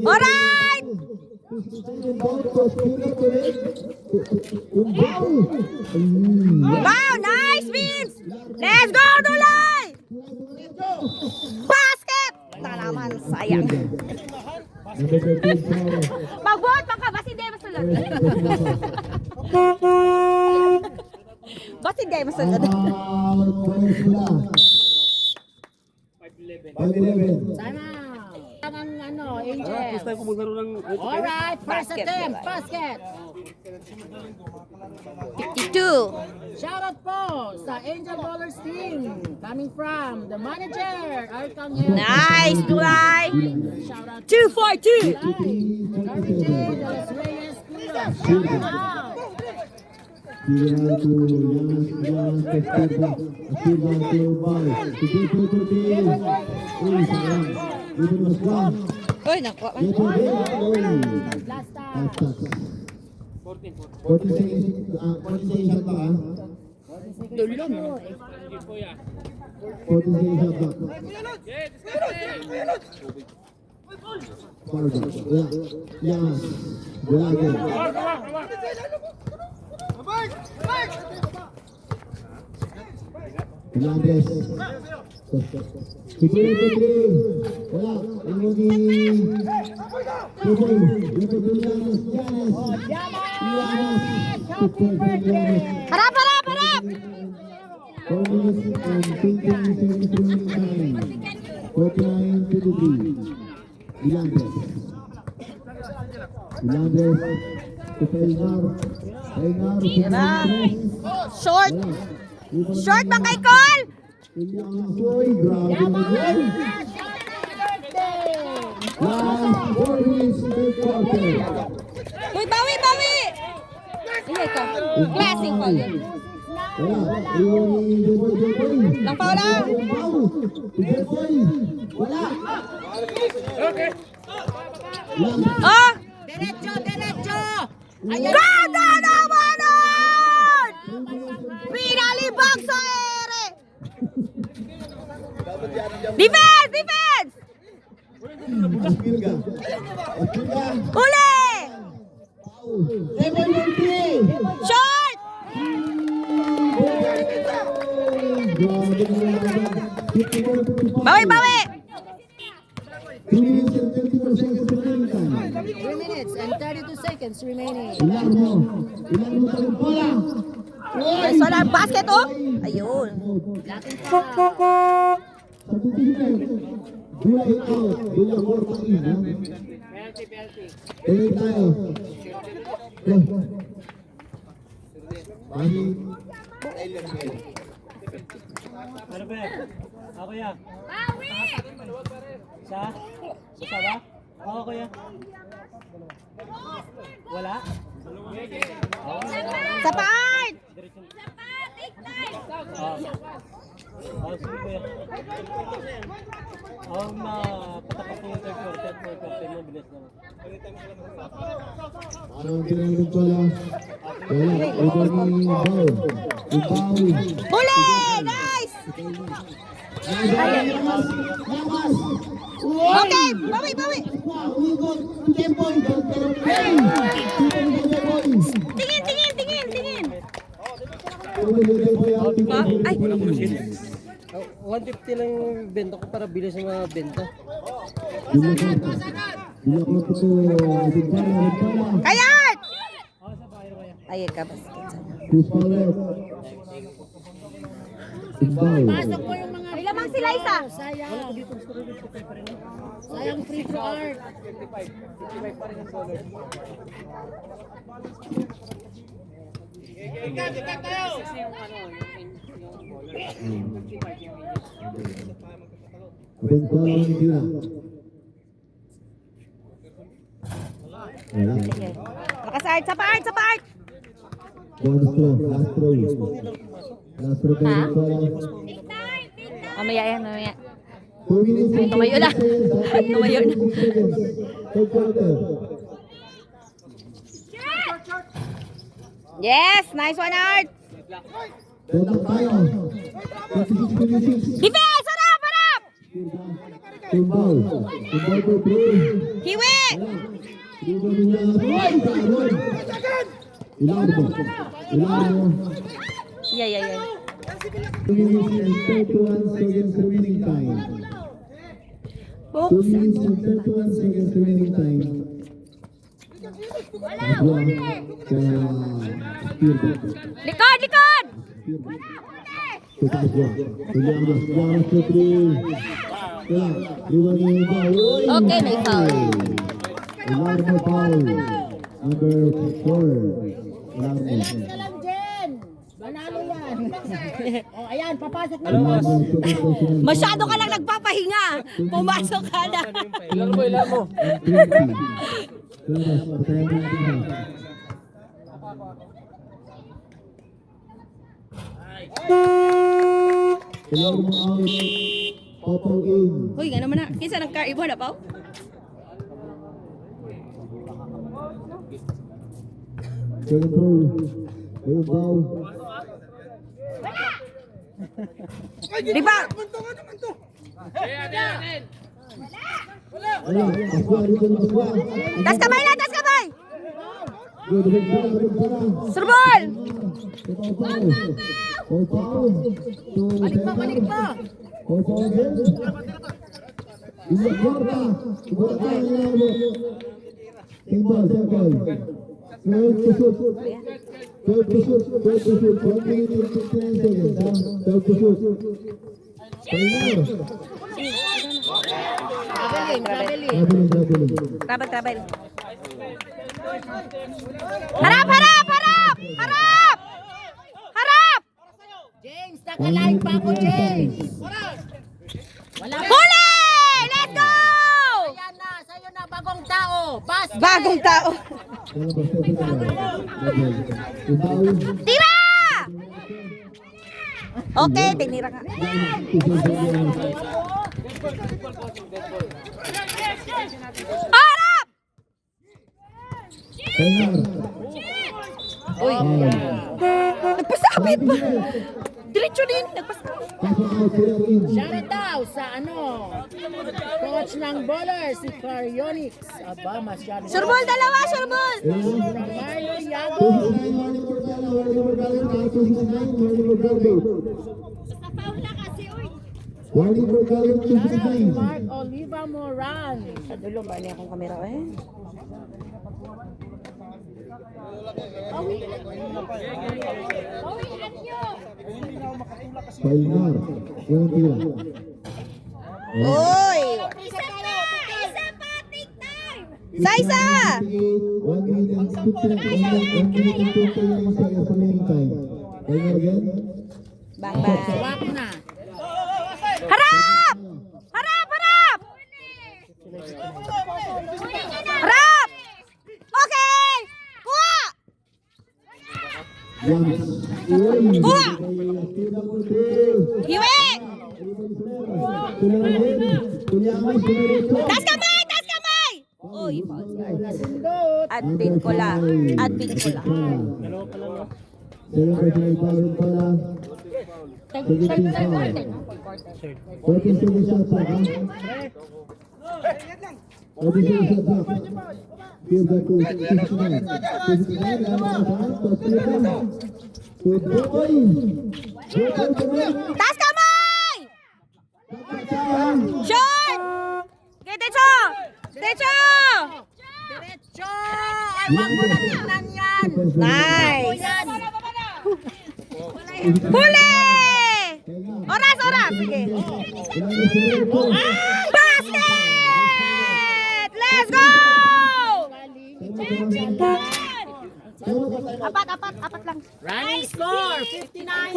Speaker 1: Alright! Wow, nice, Vince! Let's go, Dulay! Basket! Na naman, sayang. Magbuhat pa ka, basi di masulod. Basi Kaya masunod.
Speaker 3: Out point sila. 5-11.
Speaker 2: Sana. Ang ano,
Speaker 4: Gusto
Speaker 2: Angel.
Speaker 4: ko maglaro ng...
Speaker 2: Alright, first
Speaker 1: Basket,
Speaker 2: attempt,
Speaker 1: diba?
Speaker 2: basket.
Speaker 1: 52.
Speaker 2: Shoutout po sa Angel Ballers team. Coming from the manager, Arcangel.
Speaker 1: Nice, Tulay.
Speaker 2: Shoutout
Speaker 1: 242.
Speaker 2: Gary J. De Los Reyes Culo. Shoutout.
Speaker 3: Sila to Yanas Castillo. Castillo to ball. Castillo to team. Sayang. Dito mas one.
Speaker 1: Uy, nakuha.
Speaker 3: Dito
Speaker 2: Last time.
Speaker 3: Last touch. 40 seconds ba?
Speaker 2: Dulo mo.
Speaker 3: 40 seconds ba? Foul ba? Wala. Yanas. Wala din. Fernandez. Pipili. Wala. Imo ni Tuboy. Dito to Yanas. Yanas.
Speaker 2: Happy birthday.
Speaker 1: Harap, harap, harap.
Speaker 3: 4 minutes and 20 seconds remaining time. 49-23. Vilandes. To Pelnar.
Speaker 1: Diba? Short. Short bang kay Cole?
Speaker 3: Uy, grabe naman. Last 4 minutes, third quarter.
Speaker 1: Uy, bawi, bawi. Ay, ikaw. Classing foul yun.
Speaker 3: Wala. Iwan ni Deboy.
Speaker 1: Lang foul lang.
Speaker 3: Deboy. Wala.
Speaker 1: Oh!
Speaker 2: Derecho, derecho.
Speaker 1: Ganda naman nun! Pinalibag sa ere! Defense! Defense!
Speaker 3: Aspirga.
Speaker 1: Uli!
Speaker 3: Deboy ng 3.
Speaker 1: Short!
Speaker 3: Grabe naman.
Speaker 1: Bawi, bawi!
Speaker 3: 3 minutes and 31 seconds remaining time.
Speaker 2: 3 minutes and 32 seconds remaining.
Speaker 3: Ilarmo sa bola.
Speaker 1: Nice one, basket oh! Ayun.
Speaker 2: Latin pa.
Speaker 3: Sa tutunan. Dulay out. Dulay work in. Tuloy tayo.
Speaker 4: Ano ba? Ako yan. Sa? Sa ba? Ako kuya. Wala?
Speaker 1: Sa part!
Speaker 4: Oh, sige kuya. Ako na patapak ko yung third quarter at fourth quarter mo, bilis naman.
Speaker 3: Parang tinanong ko lang. Wala. Iba ni Bao. Ibaw.
Speaker 1: Uli! Nice! Okay! Bawi, bawi! Tingin, tingin, tingin, tingin! Ay!
Speaker 4: 150 lang yung benta ko para bilis yung mga benta.
Speaker 1: Kayat! Ay, ka basket.
Speaker 2: Pasok po yung mga...
Speaker 1: May lamang si Liza.
Speaker 2: Sayang. Sayang free throw art.
Speaker 1: Sige. Makasart, sa part, sa part!
Speaker 3: Last throw.
Speaker 1: Ha? Mamaya yan, mamaya.
Speaker 3: 2 minutes.
Speaker 1: Ay, tumayo na. Tumayo na.
Speaker 3: Third quarter.
Speaker 1: Yes! Nice one, Art!
Speaker 3: Total tayo. 26.
Speaker 1: Defense! Harap! Harap!
Speaker 3: Tumbal. Tumbal to 3.
Speaker 1: Hiwi!
Speaker 3: Ilarmo.
Speaker 1: Yeah, yeah, yeah.
Speaker 3: 2 minutes and 31 seconds remaining time. 2
Speaker 1: Books.
Speaker 3: minutes and 31 seconds remaining time.
Speaker 1: Likod, likod! Okay, may foul.
Speaker 3: Ilarmo foul. Number 4. Ilarmo.
Speaker 2: Relax ka lang, Jen. Manalo yan. O, ayan, papasok na.
Speaker 1: Masyado ka lang nagpapahinga. Pumasok ka na.
Speaker 4: Ilan mo?
Speaker 3: Ilarmo out. Popol in.
Speaker 1: Uy, nga naman na. Kinsa nag-car ibo na pa?
Speaker 3: Second throw. Ayun foul.
Speaker 1: Rebound!
Speaker 3: Ayun, aswa dito ng aswa.
Speaker 1: Tas kamay lang, tas kamay!
Speaker 3: Good, good, good, good, good.
Speaker 1: Surbol!
Speaker 2: Balik pa.
Speaker 1: Travel, travel. Harap, harap, harap! Harap! Harap!
Speaker 2: James, nakalive pa ako, James. Wala pa.
Speaker 1: Huli! Let's go!
Speaker 2: Ayan na, sa'yo na, bagong tao. Basket.
Speaker 1: Bagong tao. Tira! Okay, tinira ka. Harap! Uy. Nagpasabit pa. Diretso din. Nagpasabit.
Speaker 2: Shoutout daw sa coach ng bowler, si Carionics. Aba, masyado.
Speaker 1: Surbol, dalawa, surbol.
Speaker 2: Mario Yago. Mark Oliva Moran.
Speaker 1: Sa dulo ba niya akong kamera eh?
Speaker 3: Painar, yung tira.
Speaker 1: Uy! Sa-isa!
Speaker 3: 1 minute and 15 seconds remaining time. Painar again.
Speaker 1: Bang-bang.
Speaker 2: Wak na.
Speaker 1: Harap! Harap! Harap! Harap! Okay! Kuha! Kuha! Hiwi! Tas kamay! Tas kamay! Uy,
Speaker 2: Sundot.
Speaker 1: admin ko lang. Admin ko lang.
Speaker 3: Second personal foul pala. 17 foul. 14 second shot clock, ha? 14 second shot clock. Field goal to 69. 69, good boy! Good boy!
Speaker 1: Tas kamay! Shot! Okay, Techo! Techo!
Speaker 2: Diretso. Ay, wag mo na tingnan yan.
Speaker 1: Nice! Huli! Oras, oras! Sige. Basket! Let's go! Apat lang.
Speaker 2: Running score, 59.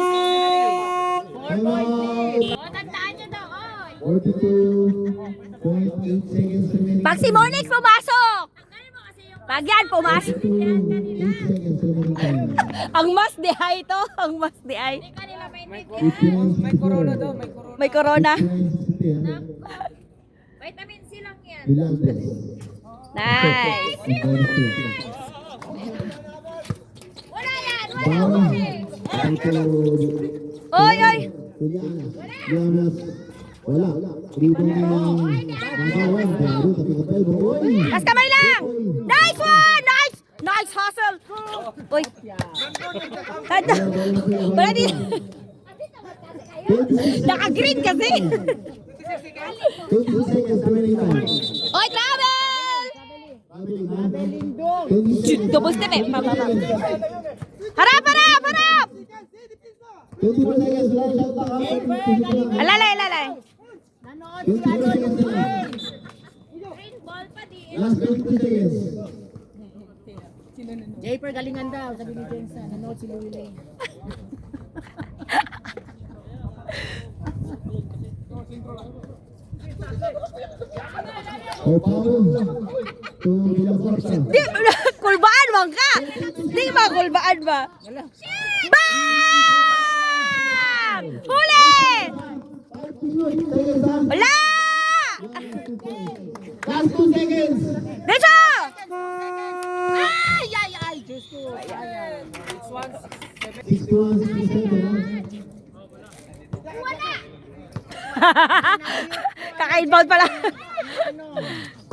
Speaker 3: 42.8 seconds remaining.
Speaker 1: Pag si Monix pumasok! Pag yan pumasok.
Speaker 3: 8 seconds remaining time.
Speaker 1: Ang mas di ay to. Ang mas di ay.
Speaker 3: May corona daw,
Speaker 1: May corona.
Speaker 6: Vitamin C lang yan.
Speaker 1: Nice.
Speaker 6: Wala yan! Wala!
Speaker 1: Oy, oy.
Speaker 3: Wala. Rebound ng nakawan. Baru tapi kapal mo. Oy!
Speaker 1: Tas kamay lang. Nice one. Nice. Nice hustle. Uy. Wala din. Naka-green kasi.
Speaker 3: 20 seconds remaining time.
Speaker 1: Oy, travel.
Speaker 3: Traveling,
Speaker 2: Lindong.
Speaker 1: Double step eh. Pababa. Harap, harap, harap!
Speaker 3: 24 seconds left shot clock.
Speaker 1: Alalay, alalay.
Speaker 2: Nanood si ano yung Jay.
Speaker 6: Green ball pa di.
Speaker 3: Last 20 seconds.
Speaker 2: Jayper galingan daw, sabi ni Jensa. Nanood si Louie Lane.
Speaker 3: Oh, foul. To Villacorta.
Speaker 1: Di, kulbaan mo ka! Di ba kulbaan ba? Bang! Huli! Wala!
Speaker 3: Last 2 seconds.
Speaker 1: Decho!
Speaker 2: Ay, ay, ay, Diyos ko. Ayan.
Speaker 3: 61, 67.
Speaker 1: Kaka-inbound pala.
Speaker 2: Ano?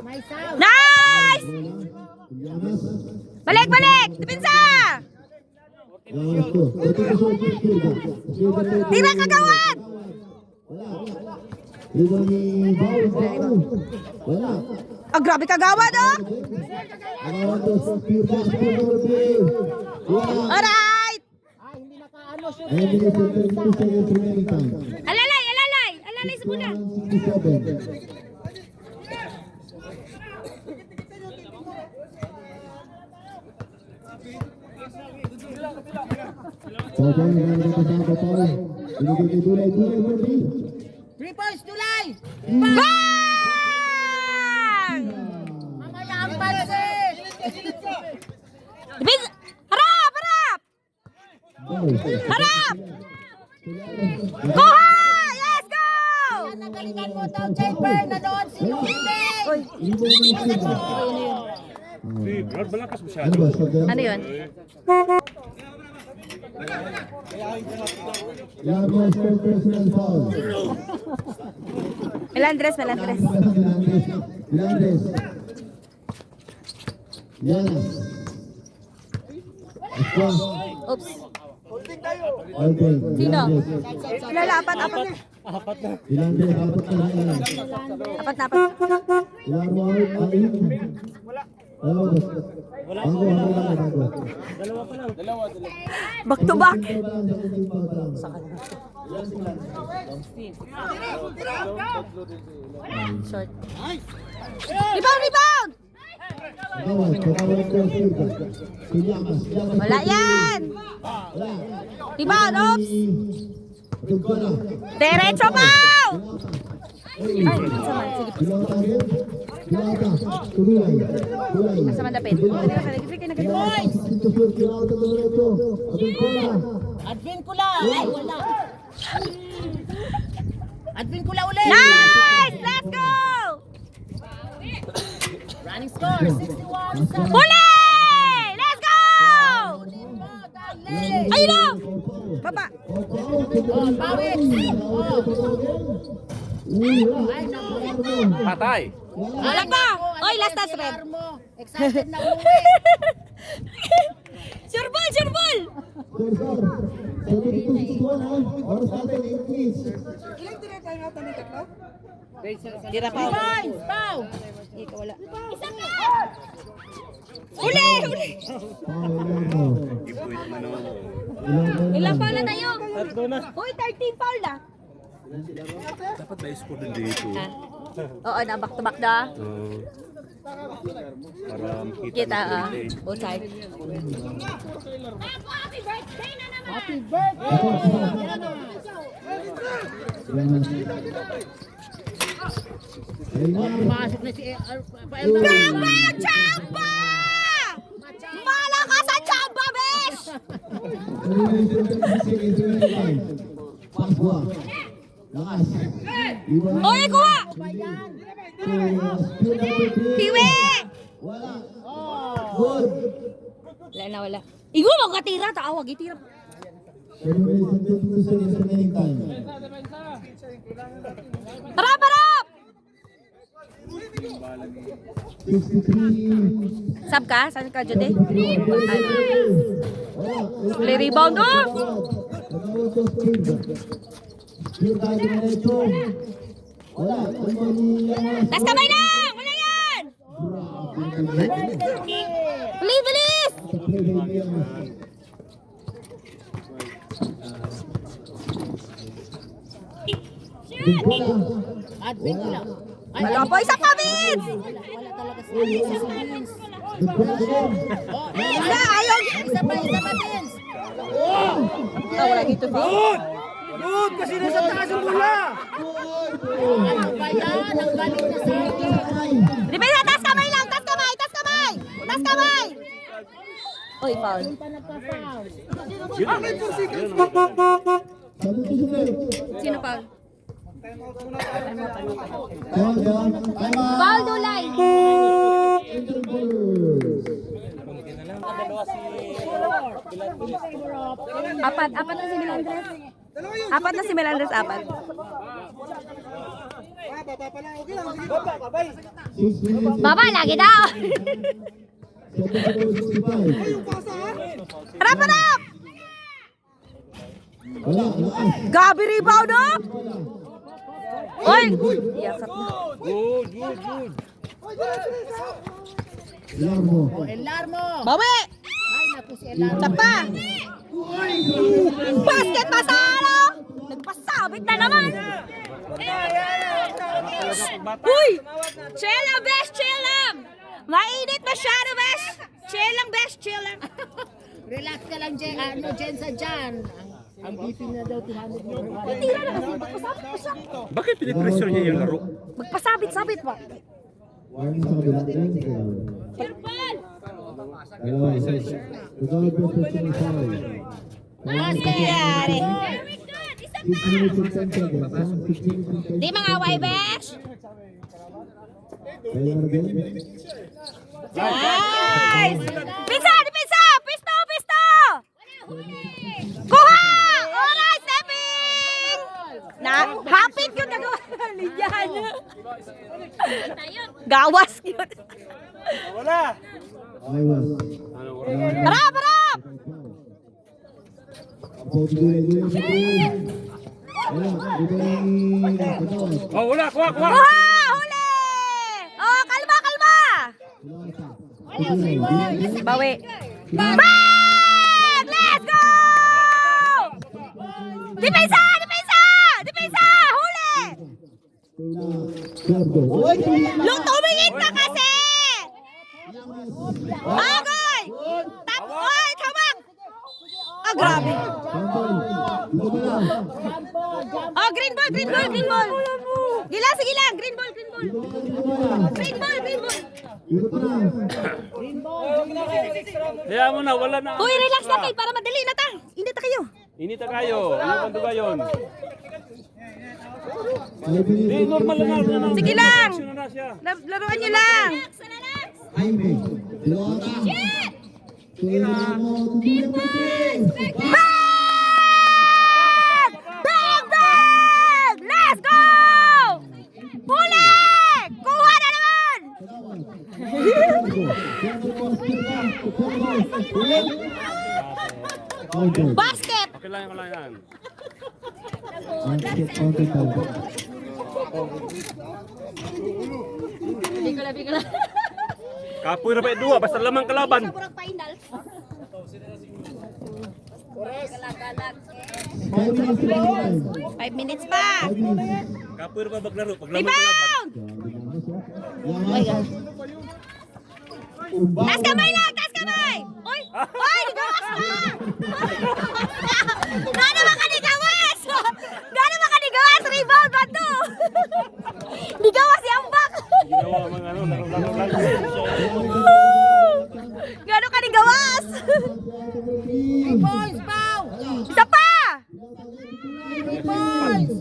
Speaker 2: May sound.
Speaker 1: Nice!
Speaker 3: Llamas.
Speaker 1: Balik, balik! Dipinsa!
Speaker 3: Llamas to. Ito ko sa field.
Speaker 1: Tira kagawad!
Speaker 3: Wala. Rebound ni Paul. Paul. Wala.
Speaker 1: Oh, grabe kagawad oh!
Speaker 3: Agawan to sa field. Number 3. Wala.
Speaker 1: Alright!
Speaker 2: Ay, hindi nakaano siya.
Speaker 3: 9 minutes and 32 seconds remaining time.
Speaker 1: Alalay, alalay! Alalay sa muna!
Speaker 3: 67. Paul, nagkakasama Paul. Binigay kay Dulay for 3.
Speaker 2: 3 points, Tulay!
Speaker 1: Bang!
Speaker 2: Mamaya ang pansin!
Speaker 1: Dipinsa! Harap! Harap! Harap! Kuha! Yes, go!
Speaker 2: Nagalingan mo daw, Jayper. Nanood si Louie Lane.
Speaker 3: Ano ba?
Speaker 1: Ano yun?
Speaker 3: Llamas for personal foul.
Speaker 1: Melandres, melandres.
Speaker 3: Milandres. Llamas. Aqua.
Speaker 1: Oops.
Speaker 3: Alvin.
Speaker 1: Sino?
Speaker 3: Milandres.
Speaker 1: Ilala, apat na.
Speaker 3: Milandres, apat na yan.
Speaker 1: Apat na, apat.
Speaker 3: Ilaro out, ain. Bago.
Speaker 4: Dalawa pa lang.
Speaker 1: Back to back. Short. Rebound, rebound! Wala yan! Rebound, oops! Diretso pa! Ay, masama. Sige po. Masama dapit. Sige, nag-boy!
Speaker 2: Advin Kula. Ay, wala. Advin Kula ulit.
Speaker 1: Nice! Let's go!
Speaker 2: Running score, 61.
Speaker 1: Huli! Let's go! Ayun na! Baba!
Speaker 2: Bawit.
Speaker 4: Patay!
Speaker 1: Wala pa! Oy, last touch, Red.
Speaker 2: Excited na uwi.
Speaker 1: Surbol! Surbol! Tira pa.
Speaker 2: Points, Pau.
Speaker 1: Ikaw wala. Huli! Huli! Ilang foul na tayo?
Speaker 4: Tatlo na.
Speaker 1: Uy, 13 foul na.
Speaker 4: Dapat may score din dito.
Speaker 1: Oo, na back to back na.
Speaker 4: Para makita
Speaker 1: Kita,
Speaker 4: natin.
Speaker 1: both side.
Speaker 6: Happy birthday na naman.
Speaker 2: Happy birthday. Pumasok na si
Speaker 1: Chamba! Chamba! Mala ka sa Chamba, besh! Oy, kuha! Piwi! Wala na, wala. Igo mo katira, taawag, itira. Harap, harap! Sab ka? Saan ka, Jude? Play rebound, oh! Tas kamay lang! Wala yan!
Speaker 2: Ay,
Speaker 1: Wala po, isa pa, Vince!
Speaker 2: wala talaga si Vince.
Speaker 3: Good question.
Speaker 1: Isa, ayaw!
Speaker 2: Isa pa, Vince.
Speaker 1: Ah, wala dito, Vince.
Speaker 5: Good! Kasi nasa taas yung bola!
Speaker 2: Ano ba yan? Ang galing na sa akin.
Speaker 1: Depensa, taas kamay lang! Taas kamay! Taas kamay! Taas kamay! Uy, foul.
Speaker 2: Punta nagpa-foul.
Speaker 3: Sabi ko sa kayo.
Speaker 1: Sino foul?
Speaker 3: Foul,
Speaker 1: Dulay! Apat na si Melandres. Apat na si Melandres, apat.
Speaker 5: Baba pa lang, okay lang. Sige, baba, babay.
Speaker 3: 6 minutes.
Speaker 1: Baba, lagi daw!
Speaker 3: 75.
Speaker 5: Yung pasa, ha?
Speaker 1: Harap, harap!
Speaker 3: Wala, wala.
Speaker 1: Gabi rebound, oh! Uy! Yakap na.
Speaker 4: Good, good, good.
Speaker 3: Larmo.
Speaker 2: Elarmo.
Speaker 1: Bawi!
Speaker 2: Ay, naku si Elarmo.
Speaker 1: Tapa! Basket masalo! Nagpasabit na naman! Uy! Chill lang, best! Chill lang! Mainit masyado, best! Chill lang, best! Chill lang!
Speaker 2: Relax ka lang, Jen. Ano, Jen sa dyan. Ang BP na daw 200 million.
Speaker 1: Tira na kasi, magpasabit pa siya.
Speaker 4: Bakit pinipressure niya yung laro?
Speaker 1: Magpasabit-sabit ba?
Speaker 3: Warning sa kabila.
Speaker 6: Kirpan!
Speaker 3: Dalawa. Resolve your personal foul.
Speaker 1: Nangyari.
Speaker 6: Very good! Isa
Speaker 3: 6 minutes and 10 seconds. 6 minutes and 10
Speaker 1: Di mangaway, best!
Speaker 3: Taylor again.
Speaker 1: Nice! Pisa! Pisa! Pisto! Pisto! Kuha! Alright, stepping! Na, hapit yun nagawa. Lidyan. Gawas yun.
Speaker 5: Wala.
Speaker 3: I was.
Speaker 1: Harap! Harap!
Speaker 4: Oh, wala, kuha, kuha.
Speaker 1: Kuha! Huli! Oh, kalma! Kalma! Bawi. Bag! Let's go! Depensa! Depensa! Depensa! Huli! Lu, tumingin ka kasi! Agoy! Oy, tabak! Ah, grabe. Oh, green ball, green ball, green ball. Gila, sige lang. Green ball, green ball. Green ball, green ball.
Speaker 4: Kaya mo na, wala na.
Speaker 1: Uy, relax na kayo para madali na ta. Init na kayo.
Speaker 4: Inita kayo. Ano bang duga yun? Eh, normal lang na.
Speaker 1: Sige lang.
Speaker 4: Action na siya.
Speaker 1: Laruan nyo lang. Bag! Bag! Bag! Let's go! Huli! Kuha na naman! Basket!
Speaker 4: Okay lang yan.
Speaker 1: Bigla.
Speaker 4: Kapoy na pa dua, basta lamang kalaban.
Speaker 1: Kurang final. 5 minutes pa.
Speaker 4: Kapoy na pa maglaro, pag lamang kalaban.
Speaker 1: Rebound! Tas kamay lang! Tas kamay! Uy! Uy! Nigawas na! Gano ba ka nigawas? Gano ba ka nigawas? Rebound ba to? Nigawas yung back!
Speaker 4: Ginawa mga ano, laro lang.
Speaker 1: Gano ka nigawas?
Speaker 2: 3 points, Pau!
Speaker 1: Isa pa!
Speaker 2: 3 points!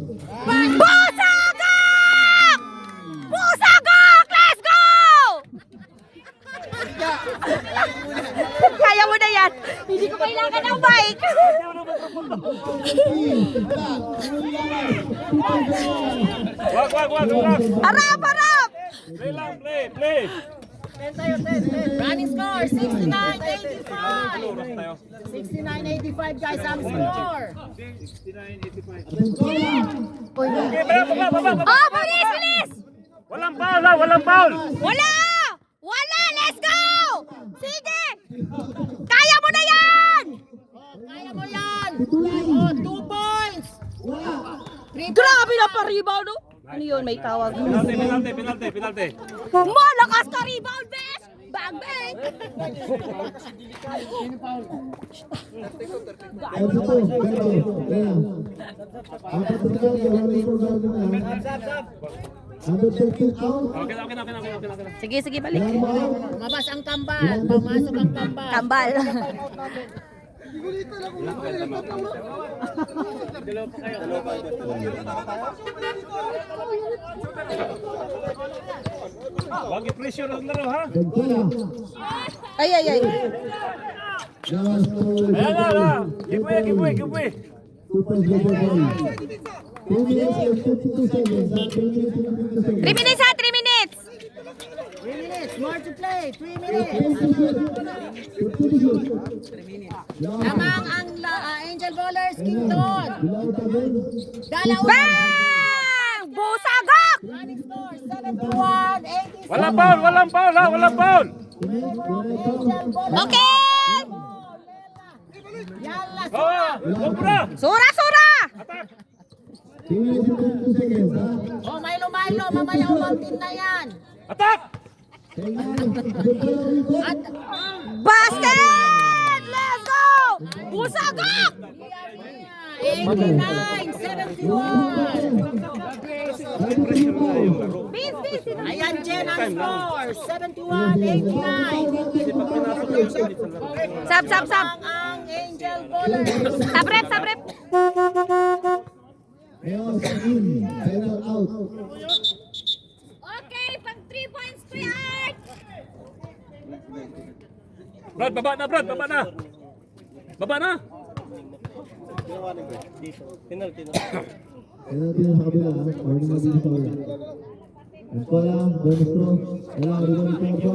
Speaker 1: Pusagak! Pusagak! Let's go! Kaya mo na yan. Hindi ko kailangan ng bike.
Speaker 4: Wag.
Speaker 1: Harap, harap!
Speaker 4: Play lang, play.
Speaker 2: Running score, 69-85!
Speaker 4: Oras tayo.
Speaker 2: 69-85 guys ang score!
Speaker 1: Oh, bilis, bilis!
Speaker 4: Walang foul ha, walang foul.
Speaker 1: Wala! Wala! Let's go! Sige! Kaya mo na yan!
Speaker 2: Kaya mo yan! Oh, 2 points! 3
Speaker 1: Grabe na pa rebound, no? Ano yun? May tawag.
Speaker 4: Penalty.
Speaker 1: Malakas ka rebound, besh! Bang, bang! Sige, sige, balik.
Speaker 2: Lumabas ang kambal. Pumasok ang kambal.
Speaker 1: Kambal.
Speaker 4: Wag i-pressure ang laro ha.
Speaker 1: Ay, ay, ay.
Speaker 4: Ayan na. Giveaway.
Speaker 1: 3 minutes ha, 3 minutes.
Speaker 2: 3 minutes. More to play. 3 minutes. Lamang ang Angel Ballers Quinton. Dalawa.
Speaker 1: Bang! Busagok!
Speaker 2: Running score 71-86.
Speaker 4: Walang foul ha, walang foul.
Speaker 2: Angel Ballers.
Speaker 1: Okay!
Speaker 2: Yalla.
Speaker 4: Wag mo na.
Speaker 1: Sura, sura!
Speaker 2: Oh, Milo. Mamaya umantin na yan.
Speaker 4: Attack!
Speaker 2: At
Speaker 1: Basket! Let's go! Busagok!
Speaker 2: 89-71.
Speaker 1: Bis, bis.
Speaker 2: Ayan, Jen ang score. 71-89.
Speaker 1: Sab.
Speaker 2: Ang Angel Ballers.
Speaker 1: Sabrep.
Speaker 3: Final out.
Speaker 6: Okay, pang 3 points, Kuya Art.
Speaker 4: Brad, baba na. Baba na. Penalty na.
Speaker 3: Penalty na sa kabila. Warning na dito sa kabila. Ang pala, bonus throw. Wala, rebound ito.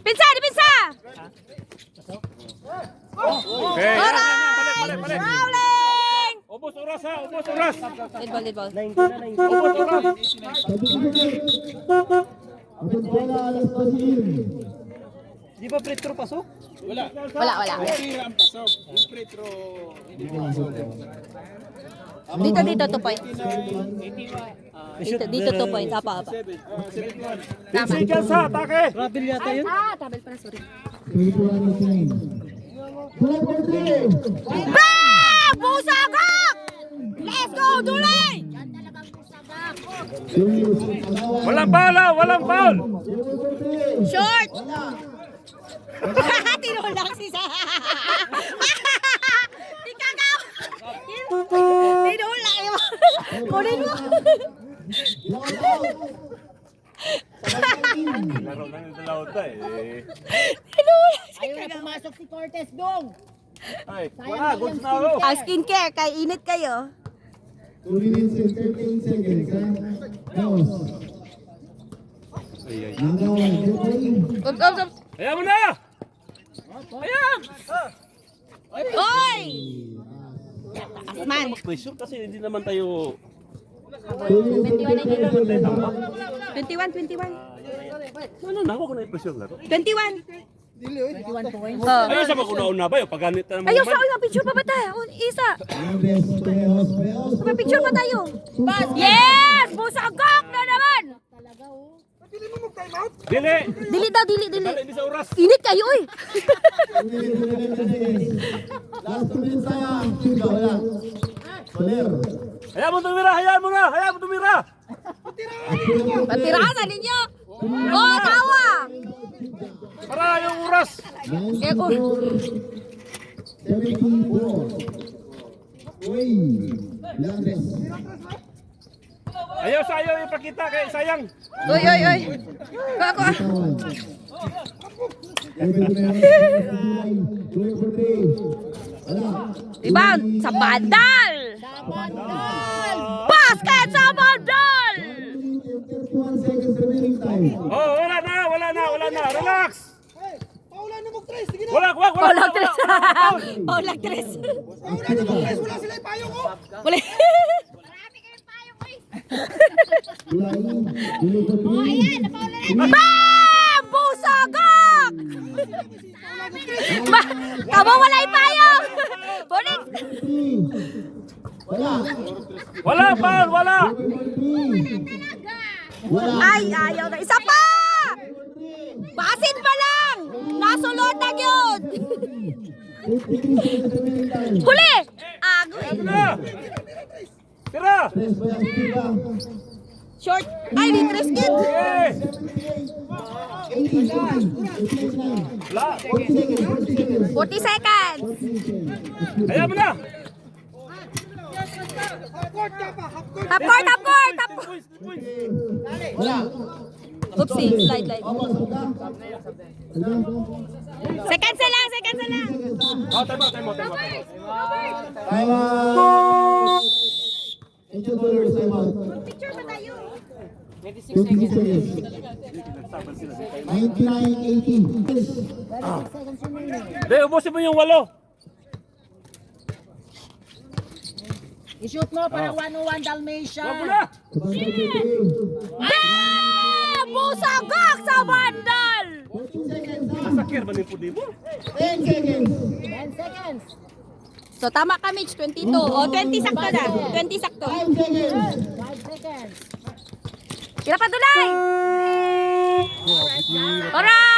Speaker 1: Pinsa!
Speaker 4: Okay.
Speaker 1: Alright!
Speaker 4: Balik.
Speaker 1: Rowling!
Speaker 4: Ubos oras ha, ubos oras.
Speaker 1: Lead ball.
Speaker 4: Ubos oras.
Speaker 3: Ang pala, alas pasin.
Speaker 5: Di ba free throw pasok?
Speaker 1: Wala. Dito 2 points. Dito 2 points. Apa.
Speaker 4: Seconds ha, atake.
Speaker 5: Rabil yata yun.
Speaker 1: Tabel pala, sorry.
Speaker 3: 21 time.
Speaker 1: Bang! Busagok! Let's go, Dulay!
Speaker 4: Walang foul.
Speaker 1: Short! Tinulak si Sa. Ikagaw! Tinulak mo. Kunin mo.
Speaker 4: Laro na yung dalawa tayo eh.
Speaker 1: Tinulak si
Speaker 2: Ayun na pumasok si Cortez Dong.
Speaker 4: Ay, wala, goods na ako.
Speaker 1: Ang skincare, kay init kayo.
Speaker 3: 2 minutes and 13 seconds. Pause. Nagawan.
Speaker 1: Oops.
Speaker 4: Ayaw mo na! Ayaw!
Speaker 1: Oy! Asman.
Speaker 4: Pressure kasi hindi naman tayo...
Speaker 1: 21.
Speaker 4: Ano na, huwag ko na i-pressure laro.
Speaker 1: 21.
Speaker 2: 21 points.
Speaker 4: Ayaw sa mga una-una ba yung pagganit na naman.
Speaker 1: Ayaw sa uy, picture pa ba tayo? Isa. Picture pa tayo. Yes! Busagok na naman!
Speaker 4: Dili!
Speaker 1: Dili daw, dili.
Speaker 4: Hindi sa oras.
Speaker 1: Init kayo, uy!
Speaker 3: Last 2 minutes tayo. Soler.
Speaker 4: Hayaan mo tumira!
Speaker 1: Patirasan ninyo! Oh, tawa!
Speaker 4: Para yung oras!
Speaker 3: 74. Uy. Landes.
Speaker 4: Ayaw ipakita kay sayang.
Speaker 1: Uy! Ako. Rebound sa bandal! Basket sa bandal!
Speaker 3: 31 seconds remaining time.
Speaker 4: Oh, wala na. Relax.
Speaker 5: Paulan na mag-tres. Sige na.
Speaker 4: Wala.
Speaker 1: Paulang tres. Paulang tres.
Speaker 5: Paulan na mag-tres. Wala sila ipayo ko.
Speaker 1: Wala.
Speaker 6: Marami kayong payo ko eh.
Speaker 3: Oh,
Speaker 6: Ayan, napaulan na.
Speaker 1: Bam! Busagok! Kamo wala ipayong! Bonix!
Speaker 4: Wala, foul, wala!
Speaker 1: Ay, ayaw na. Isa pa! Basin pa lang! Nasulot na yun! Huli! Agoy!
Speaker 4: Tira!
Speaker 1: Short. Ay, retrace kid!
Speaker 4: Eh! Wala!
Speaker 1: 40 seconds!
Speaker 4: Ayaw mo na!
Speaker 1: Top court, top court, top court!
Speaker 4: Points, points!
Speaker 1: Oopsie, slide. Seconds na lang, seconds na lang!
Speaker 4: Oh, time out.
Speaker 3: Time out! Ito po yung time out.
Speaker 1: Picture ba tayo?
Speaker 3: 26 seconds. 99-80.
Speaker 2: 36 seconds remaining.
Speaker 4: Hindi, ubusin mo yung 8.
Speaker 2: I-shoot mo para 101 Dalmatian.
Speaker 4: Wag mo na!
Speaker 1: Ah! Busagak sa bandal!
Speaker 4: Masakir ba yung pudi mo?
Speaker 3: 10 seconds.
Speaker 2: 10 seconds.
Speaker 1: So tama ka, Mitch. 22. O, 20 sakto na. 20 sakto.
Speaker 3: 5 seconds.
Speaker 2: 5 seconds.
Speaker 1: Kira pa tulay! Alright!